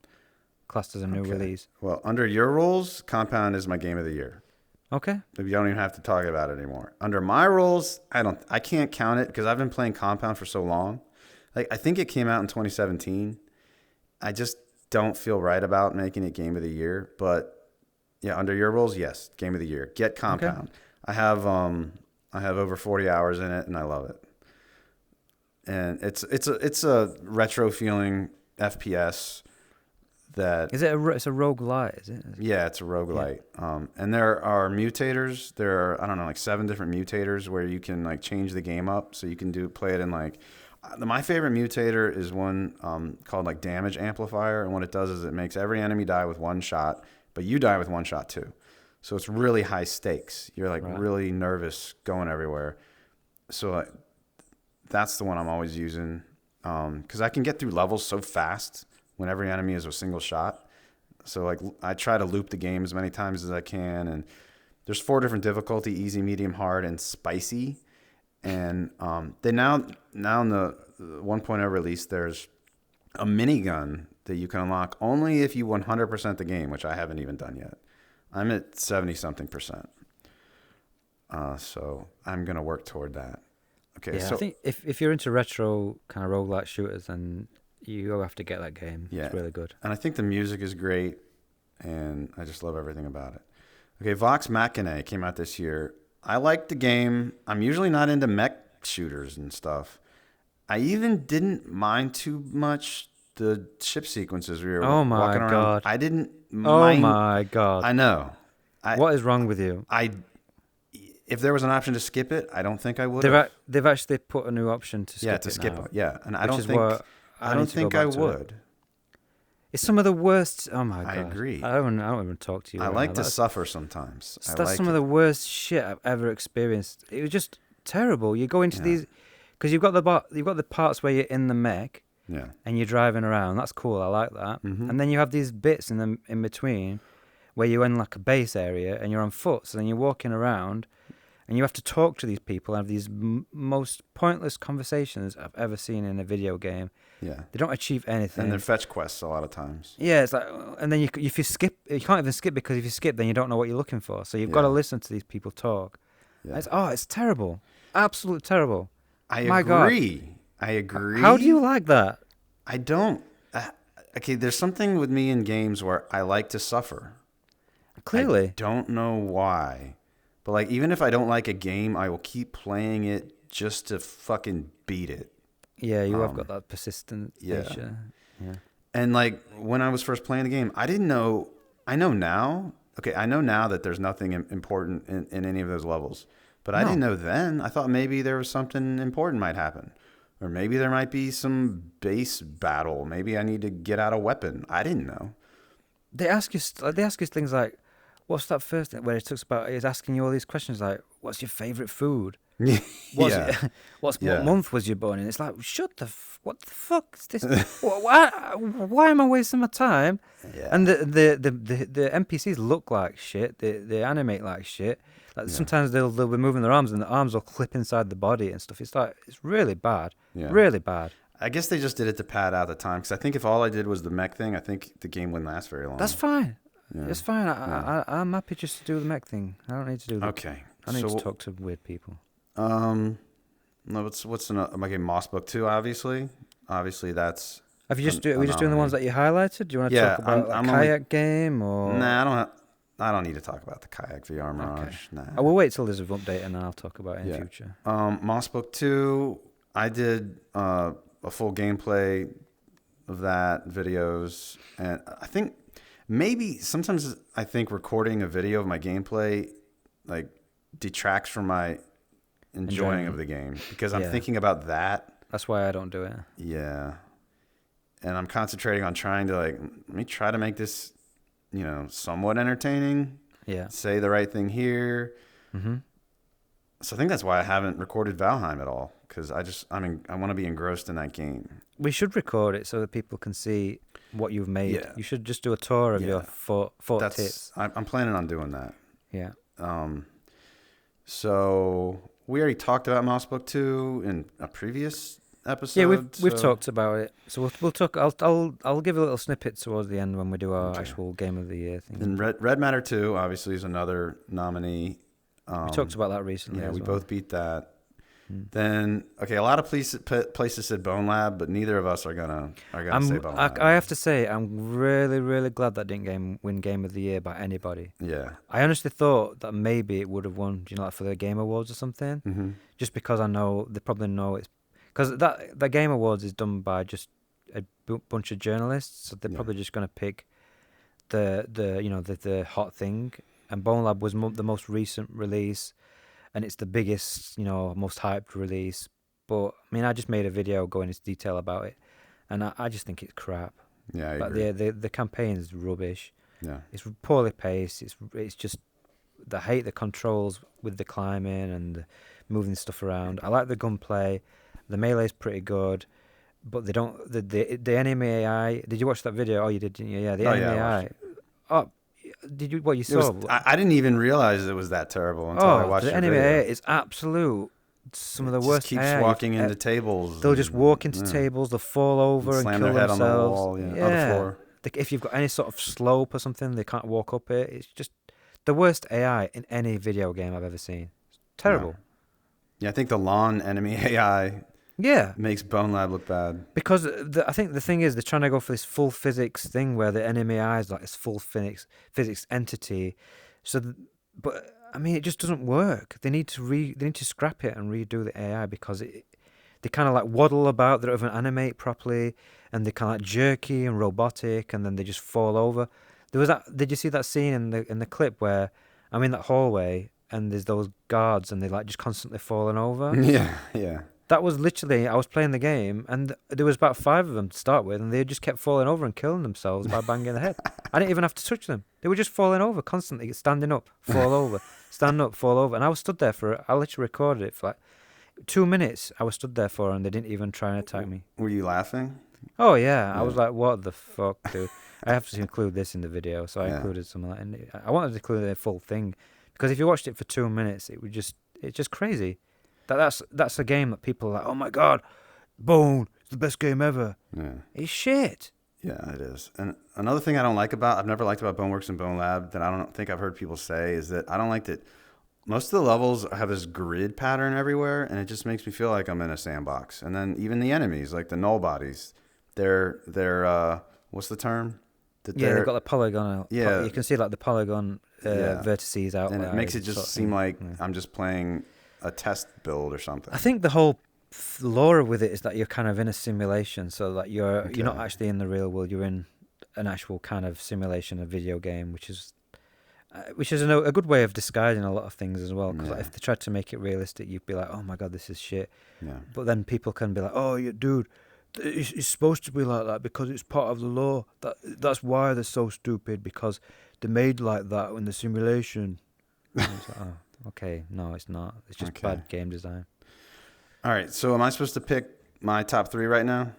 classed as a new release. Well, under your rules, Compound is my game of the year. Okay. You don't even have to talk about it anymore. Under my rules, I can't count it because I've been playing Compound for so long. Like, I think it came out in 2017. I just don't feel right about making it game of the year. But yeah, under your rules, yes, game of the year. Get Compound. Okay. I have over 40 hours in it, and I love it. And it's a retro feeling FPS. That is it it's a roguelite, is it? Yeah, it's a roguelite. Yeah. And there are mutators. There are, I don't know, like 7 different mutators where you can like change the game up. So you can play it in like, my favorite mutator is one called like Damage Amplifier. And what it does is it makes every enemy die with one shot, but you die with one shot too. So it's really high stakes. You're like Right. really nervous going everywhere. So that's the one I'm always using because I can get through levels so fast when every enemy is a single shot. So like I try to loop the game as many times as I can, and there's 4 different difficulty: easy, medium, hard, and spicy. And they now in the 1.0 release, there's a minigun that you can unlock only if you 100% the game, which I haven't even done yet. I'm at 70-something%. So I'm gonna work toward that. Okay, Yeah, so I think if you're into retro kind of roguelike shooters, then you have to get that game. yeah, It's really good. and I think the music is great, and I just love everything about it. Okay, Vox Machina came out this year. I liked the game. I'm usually not into mech shooters and stuff. I even didn't mind too much the ship sequences we were Oh my walking around. God. I didn't Oh mind. my God. I know. What is wrong with you? If there was an option to skip it, I don't think I would have. They've actually put a new option to skip skip now, it. Yeah, and I which don't is think what I don't need to go think I back to it. would. It's some of the worst. Oh my God. I agree. I don't even talk to you. I right like now. to suffer sometimes. That's some of the worst shit I've ever experienced. It was just terrible. You go into these because you've got the parts where you're in the mech and you're driving around. That's cool. I like that. Mm-hmm. And then you have these bits in between where you're in like a base area and you're on foot. So then you're walking around and you have to talk to these people and have these most pointless conversations I've ever seen in a video game. Yeah. They don't achieve anything. And they're fetch quests a lot of times. Yeah, it's like, and then if you skip, you can't even skip because if you skip, then you don't know what you're looking for. So you've got to listen to these people talk. Yeah. It's terrible, absolutely terrible. I My agree. God. I agree. How do you like that? I don't. Okay, there's something with me in games where I like to suffer. Clearly, I don't know why, but like even if I don't like a game, I will keep playing it just to fucking beat it. yeah, you have got that persistent nature. Yeah. And like when I was first playing the game, I didn't know. I know now. Okay, I know now that there's nothing important in any of those levels. But I didn't know then. I thought maybe there was something important might happen. Or maybe there might be some base battle. Maybe I need to get out a weapon. I didn't know. They ask you things like, "What's that first thing?" Where it talks about, he's asking you all these questions like, "What's your favorite food? What month was you born in?" It's like, what the fuck is this? why am I wasting my time? Yeah. And the NPCs look like shit. They animate like shit. Like sometimes they'll be moving their arms and the arms will clip inside the body and stuff. It's like, it's really bad. Yeah. Really bad. I guess they just did it to pad out the time. Because I think if all I did was the mech thing, I think the game wouldn't last very long. That's fine. Yeah. It's fine. I'm happy just to do the mech thing. I don't need to do that. Okay. I need to talk to weird people. No, what's another? My game Moss Book 2, obviously. Obviously, that's. Are we just doing the ones that you highlighted? Do you want to talk about a kayak game or? Nah, I don't need to talk about the kayak VR Mirage. Okay. Nah. I will wait till there's an update and then I'll talk about it in future. Moss Book 2, I did a full gameplay of that, videos, and I think maybe sometimes I think recording a video of my gameplay like detracts from my enjoying of the game because I'm thinking about that. That's why I don't do it. Yeah. And I'm concentrating on trying to let me try to make this, somewhat entertaining. Yeah. Say the right thing here. Mm-hmm. So I think that's why I haven't recorded Valheim at all because I want to be engrossed in that game. We should record it so that people can see what you've made. Yeah. You should just do a tour of your fort tits. I'm planning on doing that. Yeah. So we already talked about Mouse Book 2 in a previous episode. Yeah, we've talked about it. So we'll talk. I'll give a little snippet towards the end when we do our actual Game of the Year thing. And Red Matter 2 obviously is another nominee. We talked about that recently. Yeah, we both beat that. Then a lot of places said Bone Lab, but neither of us are gonna say Bone Lab. I have to say, I'm really, really glad that didn't win Game of the Year by anybody. Yeah, I honestly thought that maybe it would have won, like for the Game Awards or something. Just because I know they probably know it's because that Game Awards is done by just a bunch of journalists, so they're probably just gonna pick the hot thing. And Bone Lab was the most recent release. And it's the biggest, most hyped release. But, I just made a video going into detail about it. And I just think it's crap. Yeah, I agree. The campaign is rubbish. Yeah. It's poorly paced. It's just I hate the controls with the climbing and moving stuff around. I like the gunplay. The melee's pretty good, but they don't. The enemy AI. Did you watch that video? Oh, you did, didn't you? Yeah, the enemy AI. Oh, did you? What you saw? I didn't even realize it was that terrible until I watched the enemy AI is absolute. Some of the worst. Keeps walking into tables. They'll just walk into tables. They'll fall over and kill themselves. Slam their head on the wall. On the floor. If you've got any sort of slope or something, they can't walk up it. It's just the worst AI in any video game I've ever seen. It's terrible. Yeah, I think the LONN enemy AI makes Bone Lab look bad. Because I think the thing is they're trying to go for this full physics thing where the enemy AI is like this full physics entity. But I mean, it just doesn't work. They need to scrap it and redo the AI because they kind of like waddle about. They don't even animate properly, and they're kind of like jerky and robotic, and then they just fall over. There was that. Did you see that scene in the clip where I'm in that hallway and there's those guards and they're like just constantly falling over? Yeah. That was literally, I was playing the game and there was about 5 of them to start with, and they just kept falling over and killing themselves by banging their head. I didn't even have to touch them. They were just falling over constantly, standing up, fall over, stand up, fall over. And I was stood there I literally recorded it for like 2 minutes. I was stood there for, and they didn't even try and attack me. Were you laughing? Oh, yeah. I was like, what the fuck, dude? I have to include this in the video, so I included some of that. And I wanted to include the full thing, because if you watched it for 2 minutes, it's just crazy. That's a game that people are like, oh my god, Bone, it's the best game ever. Yeah. It's shit. Yeah, it is. And another thing I've never liked about Boneworks and Bone Lab that I don't think I've heard people say is that I don't like that most of the levels have this grid pattern everywhere, and it just makes me feel like I'm in a sandbox. And then even the enemies, like the null bodies, they're what's the term? They've got the polygon. Yeah, you can see like the polygon vertices out. And it makes it just seem like I'm just playing a test build or something. I think the whole lore with it is that you're kind of in a simulation, so that you're not actually in the real world. You're in an actual kind of simulation, a video game, which is a good way of disguising a lot of things as well. Because like, if they tried to make it realistic, you'd be like, oh my god, this is shit. Yeah. But then people can be like, oh, dude, it's supposed to be like that because it's part of the lore. That's why they're so stupid, because they're made like that in the simulation. Like, oh, okay, no, it's not. It's just bad game design. All right, so am I supposed to pick my top 3 right now?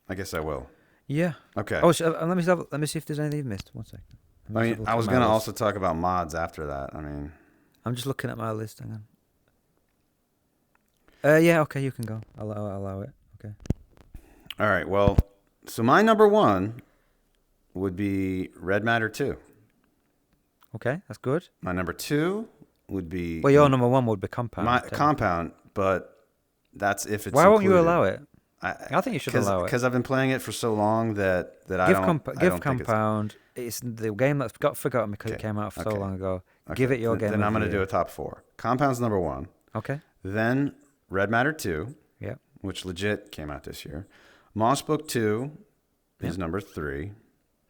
I guess I will. Yeah. Okay. Oh, let me see if there's anything you've missed. 1 second. I was going to also talk about mods after that. I'm just looking at my list. Hang on. Yeah, okay, you can go. I'll allow it. Okay. All right, well, so my number 1 would be Red Matter 2. Okay, that's good. My number 2 would be... Well, your number 1 would be Compound. Compound, but that's if it's Why won't you included. allow it? I think you should allow it. Because I've been playing it for so long that I don't think Compound. It's the game that's got forgotten because it came out so long ago. Okay. Give it your game. Then I'm going to do a top 4. Compound's number 1. Okay. Then Red Matter 2. Yeah. Which legit came out this year. Moss Book 2 is number 3.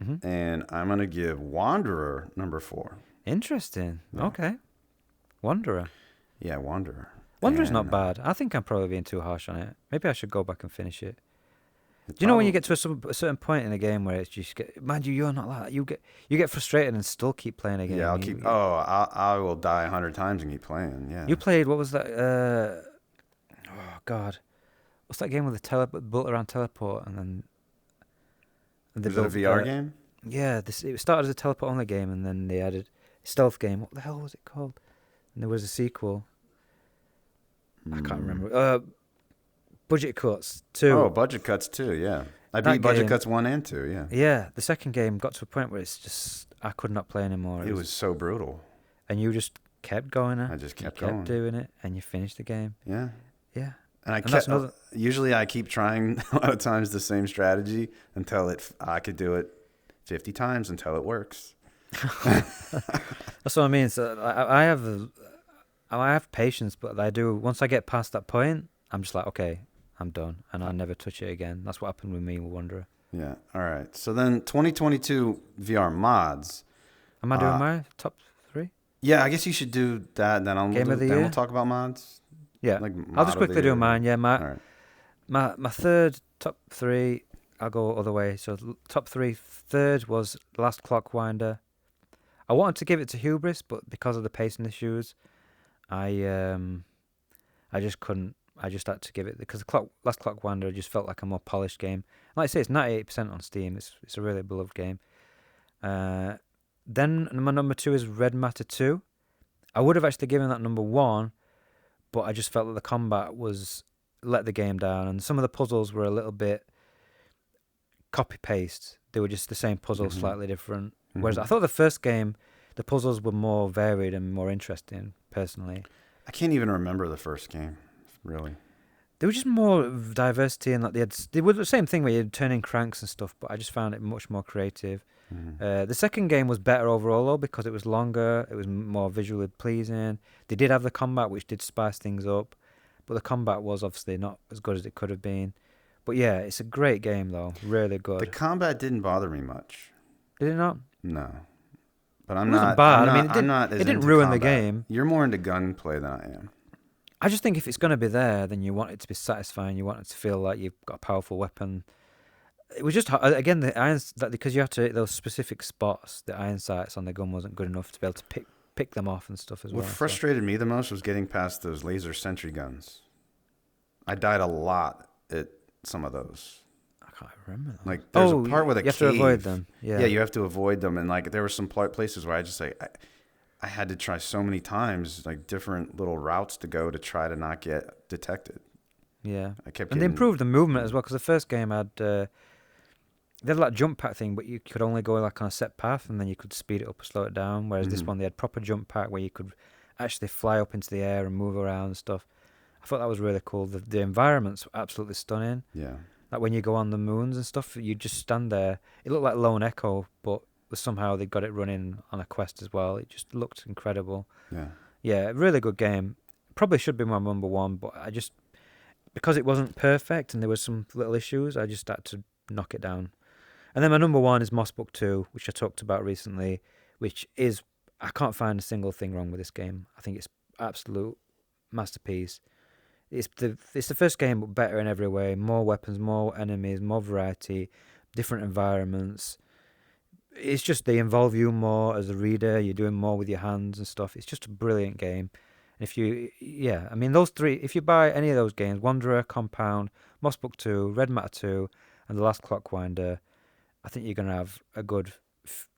Mm-hmm. And I'm going to give Wanderer number 4. Interesting. Yeah. Okay. Wanderer. Yeah, Wanderer. Wanderer's not bad. I think I'm probably being too harsh on it. Maybe I should go back and finish it. Do you know when you get to a certain point in a game where it's just mind you're not like that. You get frustrated and still keep playing a game. Yeah, I will die 100 times and keep playing. Yeah. You played, what was that? Oh God, what's that game with the built around teleport and then? Was it a VR game? Yeah, it started as a teleport only game and then they added a stealth game. What the hell was it called? And there was a sequel. I can't remember. Budget Cuts 2. Oh, Budget Cuts 2, yeah. I beat Budget Cuts 1 and 2, yeah. Yeah, the second game got to a point where it's just, I could not play anymore. It was so brutal. And you just kept going. I just kept going. Doing it, and you finished the game. Yeah. Yeah. And usually I keep trying a lot of times the same strategy until I could do it 50 times until it works. That's what I mean. So I have patience, but once I get past that point, I'm just like, okay, I'm done, and I'll never touch it again. That's what happened with me with Wanderer. Yeah. All right. So then 2022 VR mods. Am I doing my top 3? Yeah, I guess you should do that. Then we'll talk about mods. Yeah. I'll just quickly do mine. Yeah. My third top 3. I'll go other way. So top 3. Third was Last Clockwinder. I wanted to give it to Hubris, but because of the pacing issues, I just couldn't. I just had to give it because last Clockwinder just felt like a more polished game. Like I say, it's 98% on Steam. It's a really beloved game. Then my number 2 is Red Matter 2. I would have actually given that number 1, but I just felt that the combat was let the game down, and some of the puzzles were a little bit copy paste. They were just the same puzzle, slightly different. Whereas I thought the first game, the puzzles were more varied and more interesting. Personally, I can't even remember the first game. Really, there was just more diversity, and like they were the same thing where you'd turn in cranks and stuff. But I just found it much more creative. The second game was better overall though because it was longer. It was more visually pleasing. They did have the combat, which did spice things up, but the combat was obviously not as good as it could have been. But yeah, it's a great game though, really good. The combat didn't bother me much. Did it not? No, but I'm It not. wasn't bad. I'm I mean, not, I'm not as it didn't into ruin the combat. game. You're more into gunplay than I am. I just think if it's going to be there, then you want it to be satisfying. You want it to feel like you've got a powerful weapon. It was just again the irons that because you have to hit those specific spots. The iron sights on the gun wasn't good enough to be able to pick them off and stuff as well. What frustrated me the most was getting past those laser sentry guns. I died a lot at some of those. I can't remember that. Like there's a part with a you have cave. to avoid them. Yeah, you have to avoid them, and like there were some places where I just I had to try so many times, like different little routes to go to try to not get detected. Yeah, I kept. And they improved the movement as well because the first game had they had like jump pack thing, but you could only go like on a set path, and then you could speed it up or slow it down. Whereas this one they had proper jump pack where you could actually fly up into the air and move around and stuff. I thought that was really cool. The environment's absolutely stunning. Yeah. Like when you go on the moons and stuff, you just stand there. It looked like Lone Echo, but somehow they got it running on a quest as well. It just looked incredible. Yeah. Yeah, really good game. Probably should be my number 1, but I just because it wasn't perfect and there were some little issues, I just had to knock it down. And then my number 1 is Moss Book 2, which I talked about recently, which is I can't find a single thing wrong with this game. I think it's absolute masterpiece. It's the first game, but better in every way. More weapons, more enemies, more variety, different environments. It's just they involve you more as a reader. You're doing more with your hands and stuff. It's just a brilliant game. And I mean those 3. If you buy any of those games, Wanderer, Compound, Moss Book 2, Red Matter 2, and The Last Clockwinder, I think you're gonna have a good,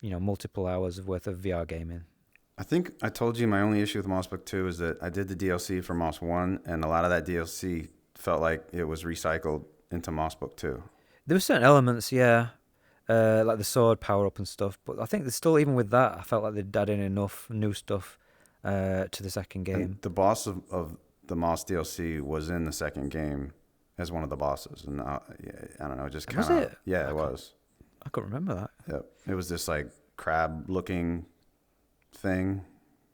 multiple hours worth of VR gaming. I think I told you my only issue with Moss Book 2 is that I did the DLC for Moss 1, and a lot of that DLC felt like it was recycled into Moss Book 2. There were certain elements, yeah, like the sword power up and stuff, but I think there's still, even with that, I felt like they'd add in enough new stuff to the second game. And the boss of the Moss DLC was in the second game as one of the bosses, and I don't know, just kind of... Was it? Yeah, it was. I couldn't remember that. Yep. It was this like crab-looking thing.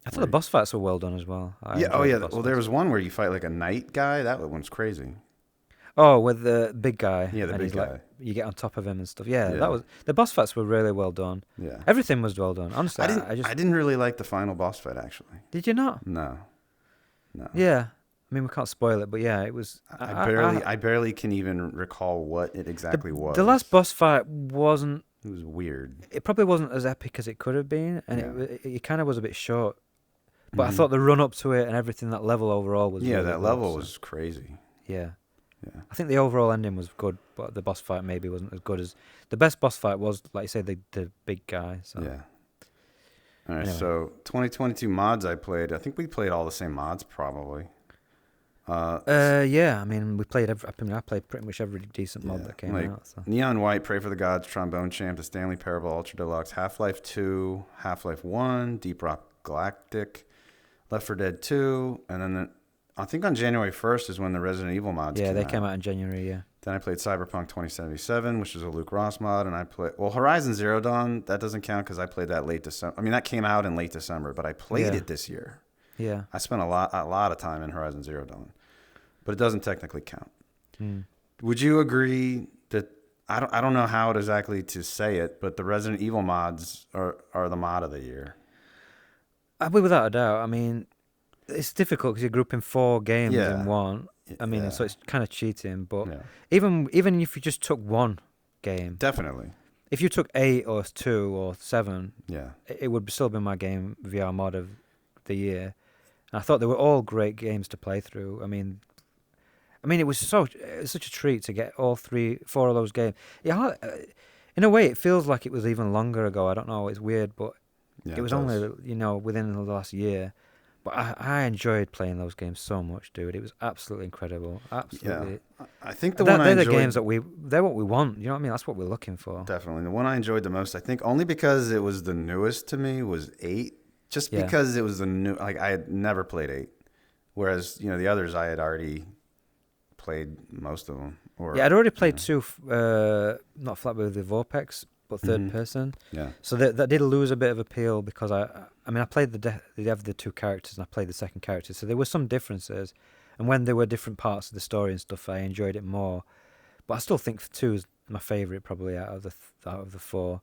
I thought the boss fights were well done as well. Well, there was one where you fight like a knight guy. That one's crazy. Oh, with the big guy. Yeah, the and big guy. Like, you get on top of him and stuff. Yeah, that was the boss fights were really well done. Yeah. Everything was well done. Honestly, I didn't really like the final boss fight actually. Did you not? No. Yeah. I mean, we can't spoil it, but yeah, it was. I barely can even recall what it exactly was. The last boss fight wasn't. It was weird. It probably wasn't as epic as it could have been, and it kind of was a bit short. But I thought the run up to it and everything, that level overall was. Yeah, really that good, level was crazy. Yeah. Yeah. I think the overall ending was good, but the boss fight maybe wasn't as good as the best boss fight was, like you say, the big guy. So. Yeah. All right. Anyway. So 2022 mods I played. I think we played all the same mods probably. Yeah. I mean, I played pretty much every decent mod that came out. So. Neon White, Pray for the Gods, Trombone Champ, The Stanley Parable, Ultra Deluxe, Half-Life 2, Half-Life 1, Deep Rock Galactic, Left 4 Dead 2, and then I think on January 1st is when the Resident Evil mods came out. Yeah, they came out in January, yeah. Then I played Cyberpunk 2077, which is a Luke Ross mod, and I played... Well, Horizon Zero Dawn, that doesn't count because I played that late December. I mean, that came out in late December, but I played it this year. Yeah. I spent a lot of time in Horizon Zero Dawn, but it doesn't technically count. Would you agree that... I don't know how exactly to say it, but the Resident Evil mods are the mod of the year? Without a doubt. I mean... It's difficult because you're grouping 4 games in one. I mean, so it's kind of cheating. But even if you just took one game, definitely, if you took 8 or 2 or 7, Yeah. it would still be my game VR mod of the year. And I thought they were all great games to play through. I mean, it was such a treat to get all 4 of those games. Yeah, in a way, it feels like it was even longer ago. I don't know. It's weird, but Yeah, it was does. only within the last year. But I enjoyed playing those games so much, dude. It was absolutely incredible. Absolutely. Yeah. I think the one I they're enjoyed... the games they're what we want. You know what I mean? That's what we're looking for. Definitely. The one I enjoyed the most, I think only because it was the newest to me, was 8. Just Yeah. because it was the new... Like, I had never played 8. Whereas, the others I had already played most of them. Yeah, I'd already played 2, not Flatbed with the Vorpex, but third person. Yeah. So that did lose a bit of appeal because I played the 2 characters and I played the second character, so there were some differences. And when there were different parts of the story and stuff, I enjoyed it more. But I still think 2 is my favorite probably out of the 4,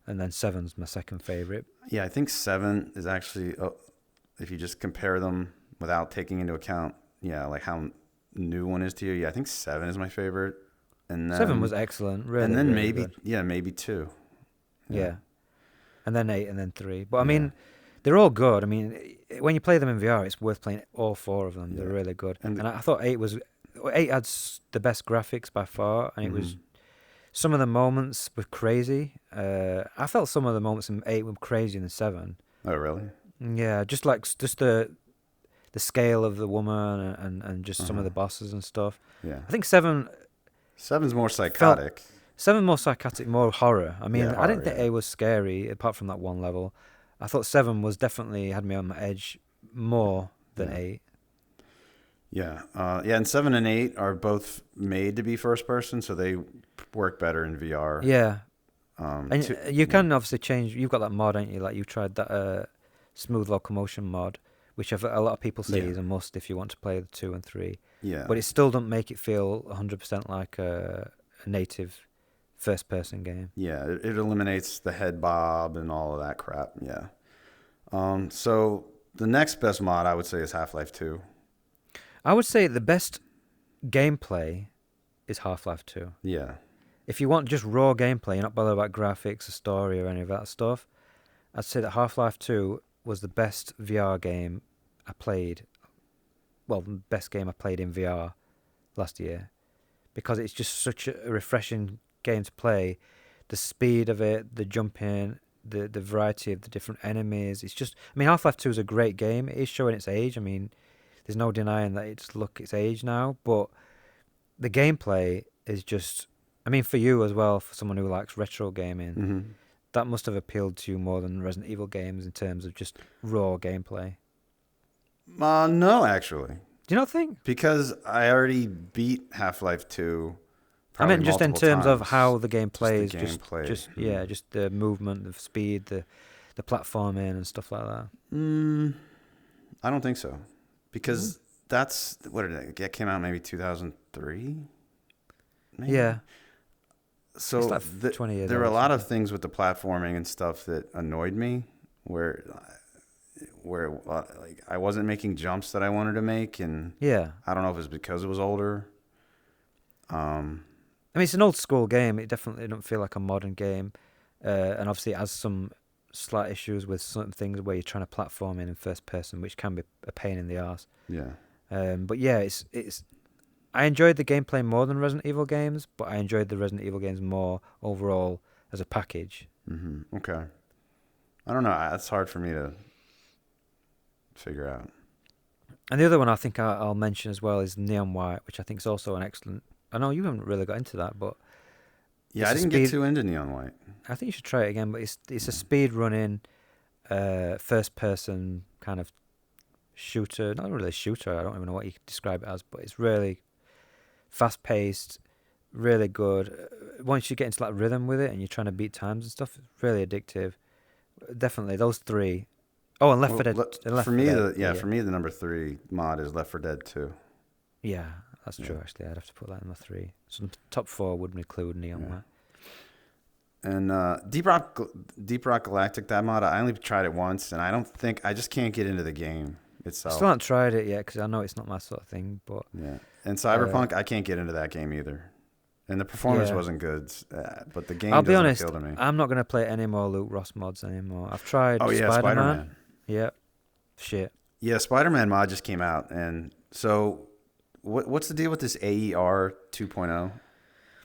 and then 7's my second favorite. Yeah, I think 7 is actually, if you just compare them without taking into account, like how new one is to you. Yeah, I think 7 is my favorite. And then 7 was excellent, really. And then really maybe good. maybe 2. Yeah. And then 8 and then 3. But I mean, they're all good. I mean, when you play them in VR, it's worth playing all 4 of them. Yeah. They're really good. And I thought 8 had the best graphics by far, and it was, some of the moments were crazy. I felt some of the moments in 8 were crazier than 7. Oh, really? Yeah, just the scale of the woman and just some of the bosses and stuff. Yeah. I think 7's more psychotic. 7 more psychotic, more horror. I mean, Yeah, I didn't horror, think 8 was scary, apart from that one level. I thought 7 was definitely had me on my edge more than 8. Yeah. And 7 and 8 are both made to be first person, so they work better in VR. Yeah. And you can obviously change. You've got that mod, ain't you? Like, you tried that smooth locomotion mod, which a lot of people say is a must if you want to play the 2 and 3. Yeah. But it still doesn't make it feel 100% like a native first-person game. Yeah, it eliminates the head bob and all of that crap. Yeah. So the next best mod I would say is Half-Life 2. I would say the best gameplay is Half-Life 2. Yeah. If you want just raw gameplay, you're not bothered about graphics or story or any of that stuff, I'd say that Half-Life 2 was the best VR game I played. Well, the best game I played in VR last year, because it's just such a refreshing game to play. The speed of it, the jumping, the variety of the different enemies. It's just, Half-Life 2 is a great game. It is showing its age. There's no denying that its age now, but the gameplay is just, for you as well, for someone who likes retro gaming, that must have appealed to you more than Resident Evil games in terms of just raw gameplay. No, actually. Do you not think? Because I already beat Half-Life 2. I meant just in terms of how the game plays, just the movement, the speed, the platforming and stuff like that. I don't think so, because that's it came out maybe 2003. Maybe? Yeah. So it's like 20 years there were a old, lot of things with the platforming and stuff that annoyed me, where like I wasn't making jumps that I wanted to make, and I don't know if it's because it was older. It's an old school game. It definitely don't feel like a modern game, and obviously it has some slight issues with certain things where you're trying to platform in first person, which can be a pain in the arse. Yeah. But yeah, it's. I enjoyed the gameplay more than Resident Evil games, but I enjoyed the Resident Evil games more overall as a package. Okay. I don't know. It's hard for me to figure out. And the other one I think I'll mention as well is Neon White, which I think is also an excellent. I know you haven't really got into that, but yeah, I didn't get too into Neon White. I think you should try it again. But it's a speed running, first person kind of shooter. Not really a shooter. I don't even know what you could describe it as, but it's really fast paced, really good. Once you get into like rhythm with it and you're trying to beat times and stuff, it's really addictive. Definitely those 3. Oh, and Left 4 Dead. For me, the number 3 mod is Left 4 Dead 2. Yeah, that's true. Actually, I'd have to put that in my 3. So top 4 would include Neon White. And Deep Rock Galactic, that mod, I only tried it once, and I just can't get into the game itself. I still haven't tried it yet because I know it's not my sort of thing. But yeah, and Cyberpunk, I can't get into that game either. and the performance Yeah. wasn't good. But the game I'll be doesn't honest, appeal to me. I'm not going to play any more Luke Ross mods anymore. I've tried Oh yeah, Spider-Man. Spider-Man. Yeah. Shit. Yeah, Spider-Man mod just came out, and so what's the deal with this AER 2.0?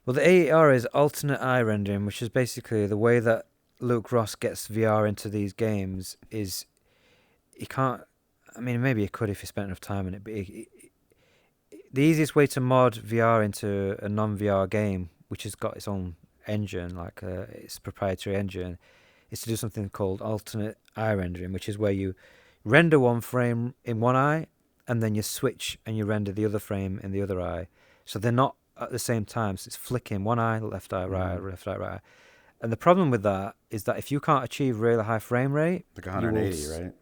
Well, the AER is alternate eye rendering, which is basically the way that Luke Ross gets VR into these games is he can't. I mean, maybe he could if he spent enough time in it, but the easiest way to mod VR into a non-VR game, which has got its own engine, like its proprietary engine, is to do something called alternate eye rendering, which is where you render one frame in one eye and then you switch and you render the other frame in the other eye. So they're not at the same time. So it's flicking one eye, left eye, right eye, left eye, right eye. And the problem with that is that if you can't achieve really high frame rate, Like 180, right?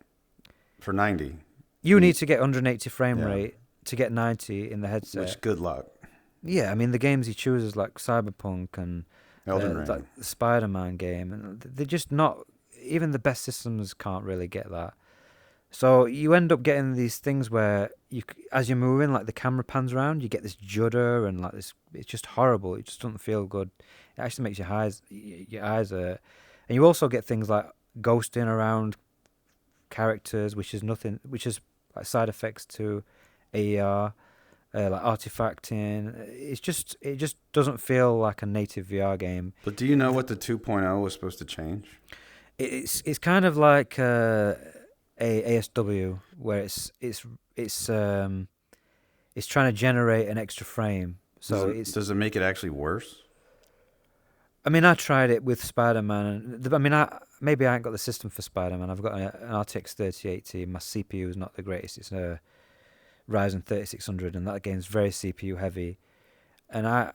For 90. You need to get 180 frame Yeah. rate to get 90 in the headset. Which, good luck. Yeah, I mean, the games he chooses, like Cyberpunk and Elden Ring. like the Spider-Man game, and they're just not. Even the best systems can't really get that. So you end up getting these things where as you're moving, like the camera pans around, you get this judder and like this. It's just horrible. It just doesn't feel good. It actually makes your eyes hurt. And you also get things like ghosting around characters, which is like side effects to AER. Like artifacting, it just doesn't feel like a native VR game. But do you know what the 2.0 was supposed to change? It's kind of like a ASW where it's trying to generate an extra frame. So does it make it actually worse? I mean, I tried it with Spider-Man. I mean, maybe I ain't got the system for Spider-Man. I've got an RTX 3080. My CPU is not the greatest. It's a Ryzen 3600, and that game's very CPU heavy. And I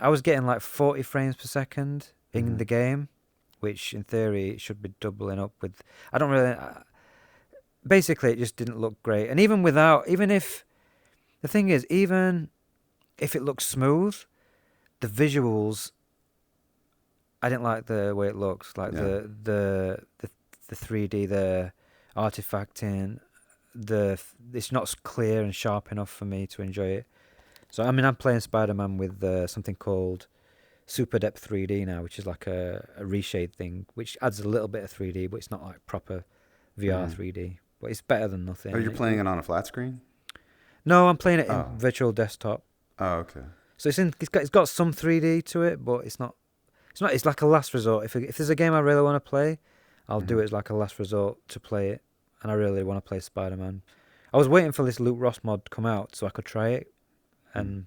was getting like 40 frames per second in the game, which in theory it should be doubling up with. I don't really. Basically, it just didn't look great. And even if the thing is, even if it looks smooth, the visuals, I didn't like the way it looks. Like the 3D, the artifacting. It's not clear and sharp enough for me to enjoy it. So I mean, I'm playing Spider-Man with something called Super Depth 3D now, which is like a reshade thing, which adds a little bit of 3D, but it's not like proper VR 3D. But it's better than nothing. Oh, you're playing it on a flat screen? No, I'm playing it in virtual desktop. Oh, okay. So it's got some 3D to it, but it's not. It's like a last resort. If there's a game I really want to play, I'll do it as like a last resort to play it. And I really want to play Spider-Man. I was waiting for this Luke Ross mod to come out so I could try it, and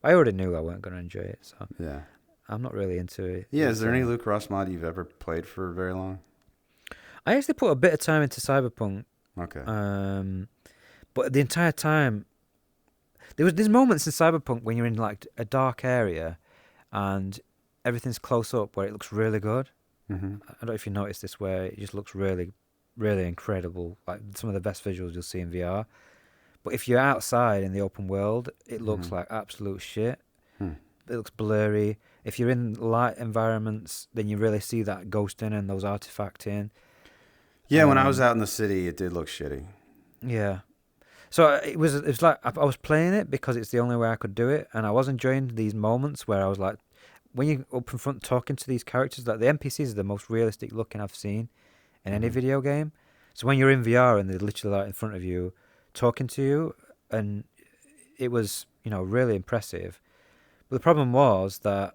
I already knew I weren't going to enjoy it. So yeah, I'm not really into it. Yeah, is there any Luke Ross mod you've ever played for very long? I actually put a bit of time into Cyberpunk. Okay. But the entire time, there's moments in Cyberpunk when you're in like a dark area, and everything's close up where it looks really good. Mm-hmm. I don't know if you noticed this, where it just looks really, really incredible. Like some of the best visuals you'll see in VR. But if you're outside in the open world, it looks like absolute shit. It looks blurry. If you're in light environments, then you really see that ghosting and those artifacting. Yeah, when I was out in the city, it did look shitty. Yeah. So it was like I was playing it because it's the only way I could do it, and I was enjoying these moments where I was like, when you're up in front talking to these characters, like the NPCs are the most realistic looking I've seen in any video game. So when you're in VR and they're literally like in front of you, talking to you, and it was, really impressive. But the problem was that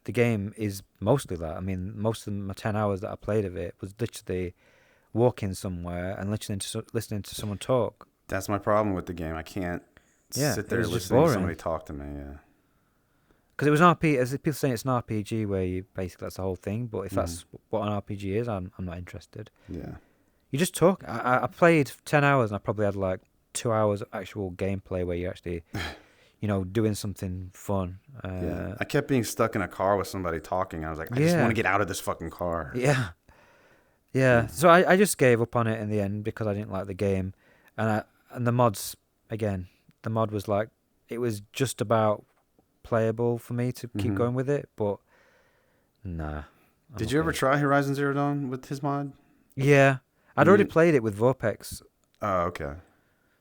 the game is mostly that. I mean, most of my 10 hours that I played of it was literally walking somewhere and listening to someone talk. That's my problem with the game. I can't sit there listening to somebody talk to me. Yeah. Because it was an RPG, as people saying it's an RPG where you basically, that's the whole thing. But if that's what an RPG is, I'm not interested. Yeah. You just talk. I played 10 hours and I probably had like 2 hours of actual gameplay where you actually, doing something fun. Yeah. I kept being stuck in a car with somebody talking. I was like, I just want to get out of this fucking car. Yeah. Yeah. So I just gave up on it in the end because I didn't like the game. And the mods, again, the mod was like, it was just about playable for me to keep going with it, but nah. Did you ever try Horizon Zero Dawn with his mod? Yeah. I'd already played it with Vorpex. Oh, okay.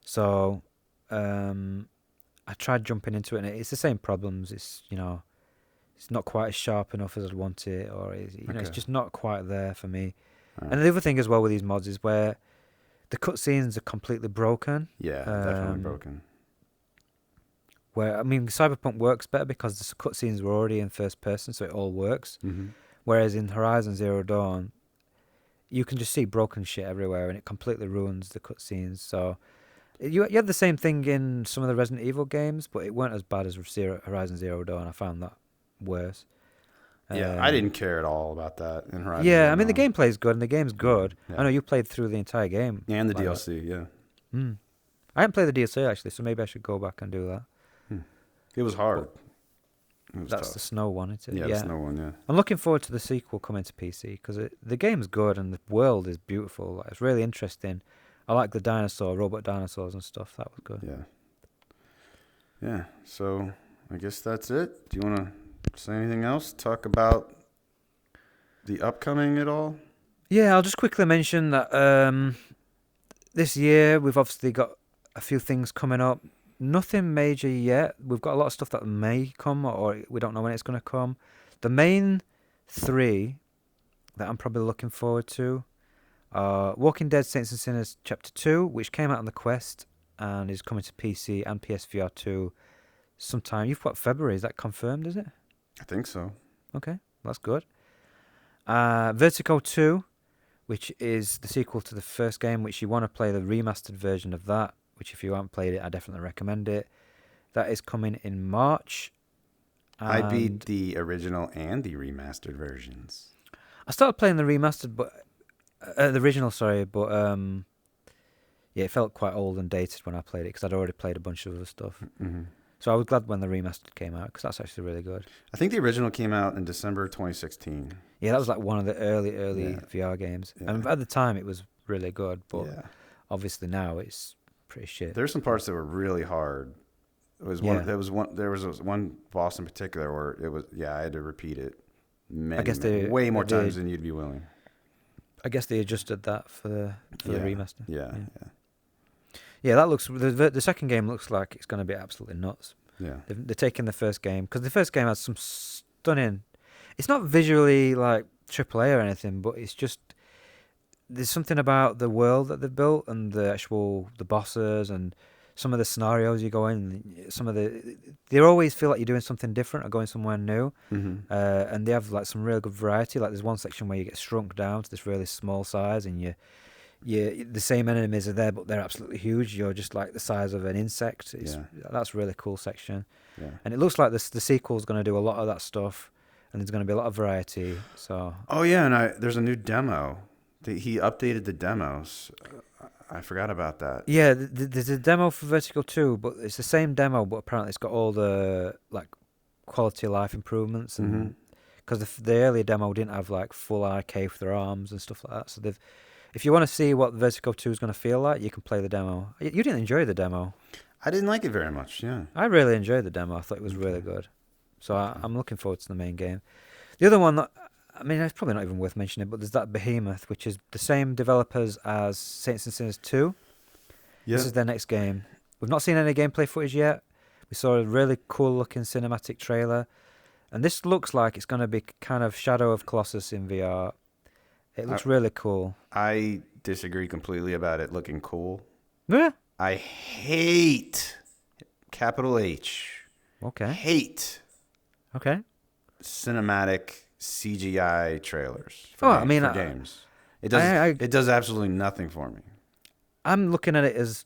So, I tried jumping into it, and it's the same problems. It's it's not quite as sharp enough as I'd want it, or it's just not quite there for me. Right. And the other thing as well with these mods is where the cutscenes are completely broken. Yeah, definitely broken. Where Cyberpunk works better because the cutscenes were already in first person, so it all works. Mm-hmm. Whereas in Horizon Zero Dawn, you can just see broken shit everywhere, and it completely ruins the cutscenes. So you had the same thing in some of the Resident Evil games, but it weren't as bad as Horizon Zero Dawn. I found that worse. Yeah, I didn't care at all about that in Horizon. Yeah, the gameplay is good, and the game's good. Yeah. I know you played through the entire game. And the DLC, yeah. I haven't played the DLC, actually, so maybe I should go back and do that. It was hard. That's tough. The snow one, isn't it? Yeah, the snow one, yeah. I'm looking forward to the sequel coming to PC, because the game's good, and the world is beautiful. Like, it's really interesting. I like the robot dinosaurs and stuff. That was good. Yeah. Yeah, so I guess that's it. Do you want to say anything else? Talk about the upcoming at all? Yeah, I'll just quickly mention that this year we've obviously got a few things coming up. Nothing major yet. We've got a lot of stuff that may come, or we don't know when it's going to come. The main three that I'm probably looking forward to are Walking Dead Saints and Sinners Chapter 2, which came out on the Quest and is coming to PC and PSVR 2 sometime. You've got February. Is that confirmed, is it? I think so. Okay, that's good. Vertigo 2, which is the sequel to the first game, which you want to play the remastered version of that, which if you haven't played it, I definitely recommend it. That is coming in March. I beat the original and the remastered versions. I started playing the remastered, but the original, but yeah, it felt quite old and dated when I played it because I'd already played a bunch of other stuff. Mm-hmm. So I was glad when the remastered came out because that's actually really good. I think the original came out in December 2016. Yeah, that was like one of the early VR games. Yeah. And at the time, it was really good, but yeah. obviously now it's pretty shit. There's some parts that were really hard. There was one boss in particular where it was I had to repeat it way more times than you'd be willing. I guess they adjusted that for the remaster. Yeah. Yeah, that looks. The second game looks like it's going to be absolutely nuts. Yeah, they're taking the first game because the first game has some stunning. It's not visually like AAA or anything, but it's just there's something about the world that they've built and the bosses and some of the scenarios you go in. They always feel like you're doing something different or going somewhere new. Mm-hmm. And they have like some real good variety. Like there's one section where you get shrunk down to this really small size, and the same enemies are there, but they're absolutely huge. You're just like the size of an insect. That's a really cool section. Yeah. And it looks like the sequel is going to do a lot of that stuff, and there's going to be a lot of variety. So. Oh yeah, and there's a new demo. He updated the demos. I forgot about that. Yeah, there's a demo for Vertigo 2, but it's the same demo, but apparently it's got all the like quality of life improvements, and because the earlier demo didn't have like full arcade for their arms and stuff like that. So if you want to see what Vertigo 2 is going to feel like, you can play the demo. You didn't enjoy the demo. I didn't like it very much, yeah. I really enjoyed the demo. I thought it was really good. So I'm looking forward to the main game. The other one, it's probably not even worth mentioning, but there's that Behemoth, which is the same developers as Saints and Sinners 2. Yeah. This is their next game. We've not seen any gameplay footage yet. We saw a really cool-looking cinematic trailer. And this looks like it's going to be kind of Shadow of Colossus in VR. It looks really cool. I disagree completely about it looking cool. Yeah. I hate, capital H. Okay. Hate. Okay. Cinematic CGI trailers for games. It does absolutely nothing for me. I'm looking at it as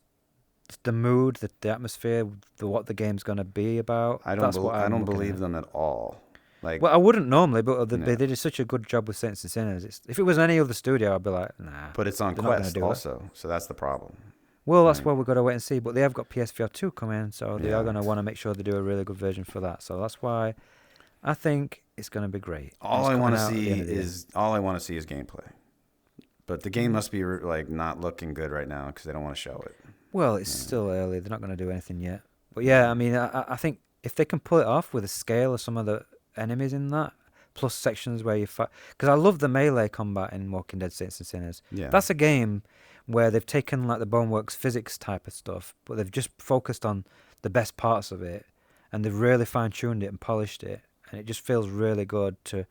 the mood, the atmosphere, what the game's going to be about. I don't believe them at all. I wouldn't normally, but they did such a good job with Saints and Sinners. If it was any other studio, I'd be like, nah. But it's on Quest also, so that's the problem. Well, that's why we've got to wait and see. But they have got PSVR 2 coming, so they are going to want to make sure they do a really good version for that. So that's why I think it's going to be great. All I want to see is gameplay. But the game must be not looking good right now because they don't want to show it. Well, it's still early. They're not going to do anything yet. But yeah, I think if they can pull it off with the scale of some of the enemies in that, plus sections where you fight, because I love the melee combat in Walking Dead Saints and Sinners. Yeah. That's a game where they've taken like the Boneworks physics type of stuff, but they've just focused on the best parts of it, and they've really fine-tuned it and polished it, and it just feels really good to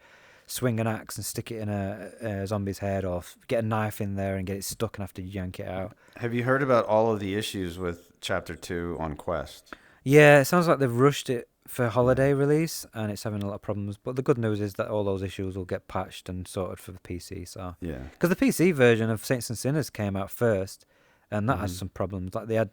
swing an axe and stick it in a zombie's head, or get a knife in there and get it stuck and have to yank it out. Have you heard about all of the issues with Chapter 2 on Quest? Yeah, it sounds like they've rushed it for holiday release, and it's having a lot of problems. But the good news is that all those issues will get patched and sorted for the PC. So Yeah. Because the PC version of Saints and Sinners came out first, and that has some problems. Like they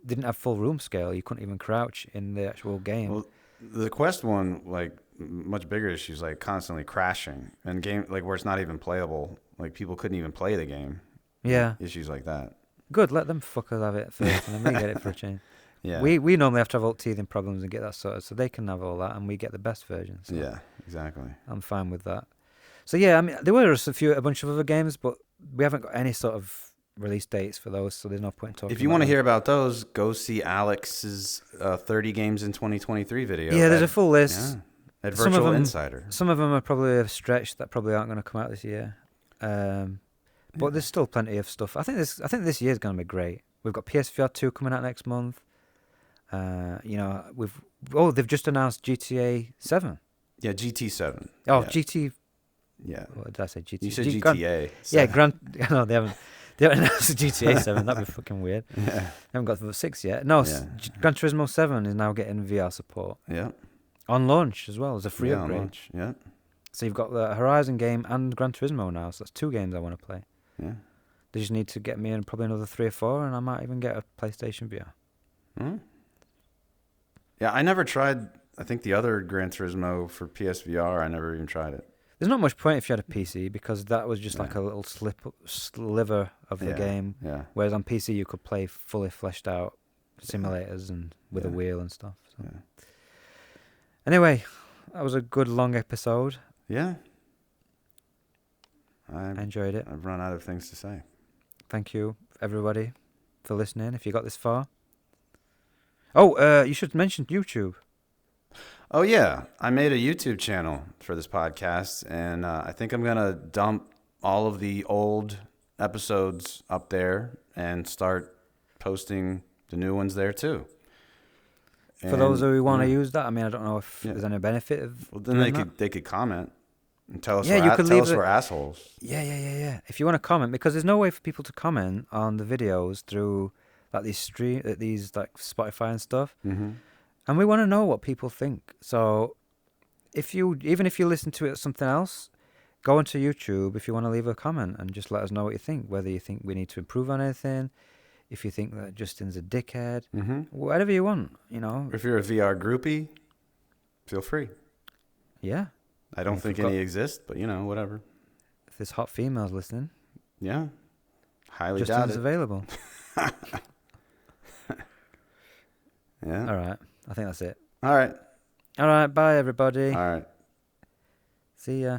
didn't have full room scale. You couldn't even crouch in the actual game. Well, the Quest one, like, much bigger issues, like constantly crashing and game, like where it's not even playable. Like people couldn't even play the game. Yeah. Issues like that. Good, let them fuckers have it first, and then we get it for a change. Yeah. We normally have to have alt teething problems and get that sorted, so they can have all that, and we get the best version. So Yeah, exactly. I'm fine with that. So yeah, I mean, there were a bunch of other games, but we haven't got any sort of release dates for those, so there's no point in talking. If you want to hear about those, go see Alex's 30 games in 202023 video. Yeah, there's a full list. Yeah, at Virtual Insider. Some of them are probably a stretch that probably aren't going to come out this year. But there's still plenty of stuff. I think this year's going to be great. We've got PSVR 2 coming out next month. They've just announced GTA 7. Yeah, GT 7. Oh, yeah. GT. Yeah. What did I say? GT. You said GTA. No, they haven't. They haven't announced GTA 7. That'd be fucking weird. Yeah. They haven't got the 6 yet. No, Yeah. Gran Turismo 7 is now getting VR support. Yeah. On launch as well as a free upgrade. On launch. Yeah. So you've got the Horizon game and Gran Turismo now. So that's 2 games I want to play. Yeah. They just need to get me in probably another 3 or 4, and I might even get a PlayStation VR. Hmm. Yeah, I never tried. I think the other Gran Turismo for PSVR, I never even tried it. There's not much point if you had a PC, because that was just like a little sliver of the game. Yeah. Whereas on PC you could play fully fleshed out simulators and with a wheel and stuff. So. Yeah. Anyway, that was a good long episode. Yeah. I enjoyed it. I've run out of things to say. Thank you, everybody, for listening, if you got this far. Oh, you should mention YouTube. Oh, yeah. I made a YouTube channel for this podcast, and I think I'm going to dump all of the old episodes up there and start posting the new ones there, too. For those who want to use that, I mean, I don't know if there's any benefit of. Well, then they could comment and tell us, we're assholes. Yeah. If you want to comment, because there's no way for people to comment on the videos through like these like Spotify and stuff. Mm-hmm. And we want to know what people think. So even if you listen to it as something else, go onto YouTube if you want to leave a comment and just let us know what you think. Whether you think we need to improve on anything, if you think that Justin's a dickhead, whatever you want, you know. If you're a VR groupie, feel free. Yeah. I don't think any exist, but whatever. If there's hot females listening, yeah, highly doubt Justin's it. available. Yeah. All right. I think that's it. All right. All right. Bye, everybody. All right. See ya.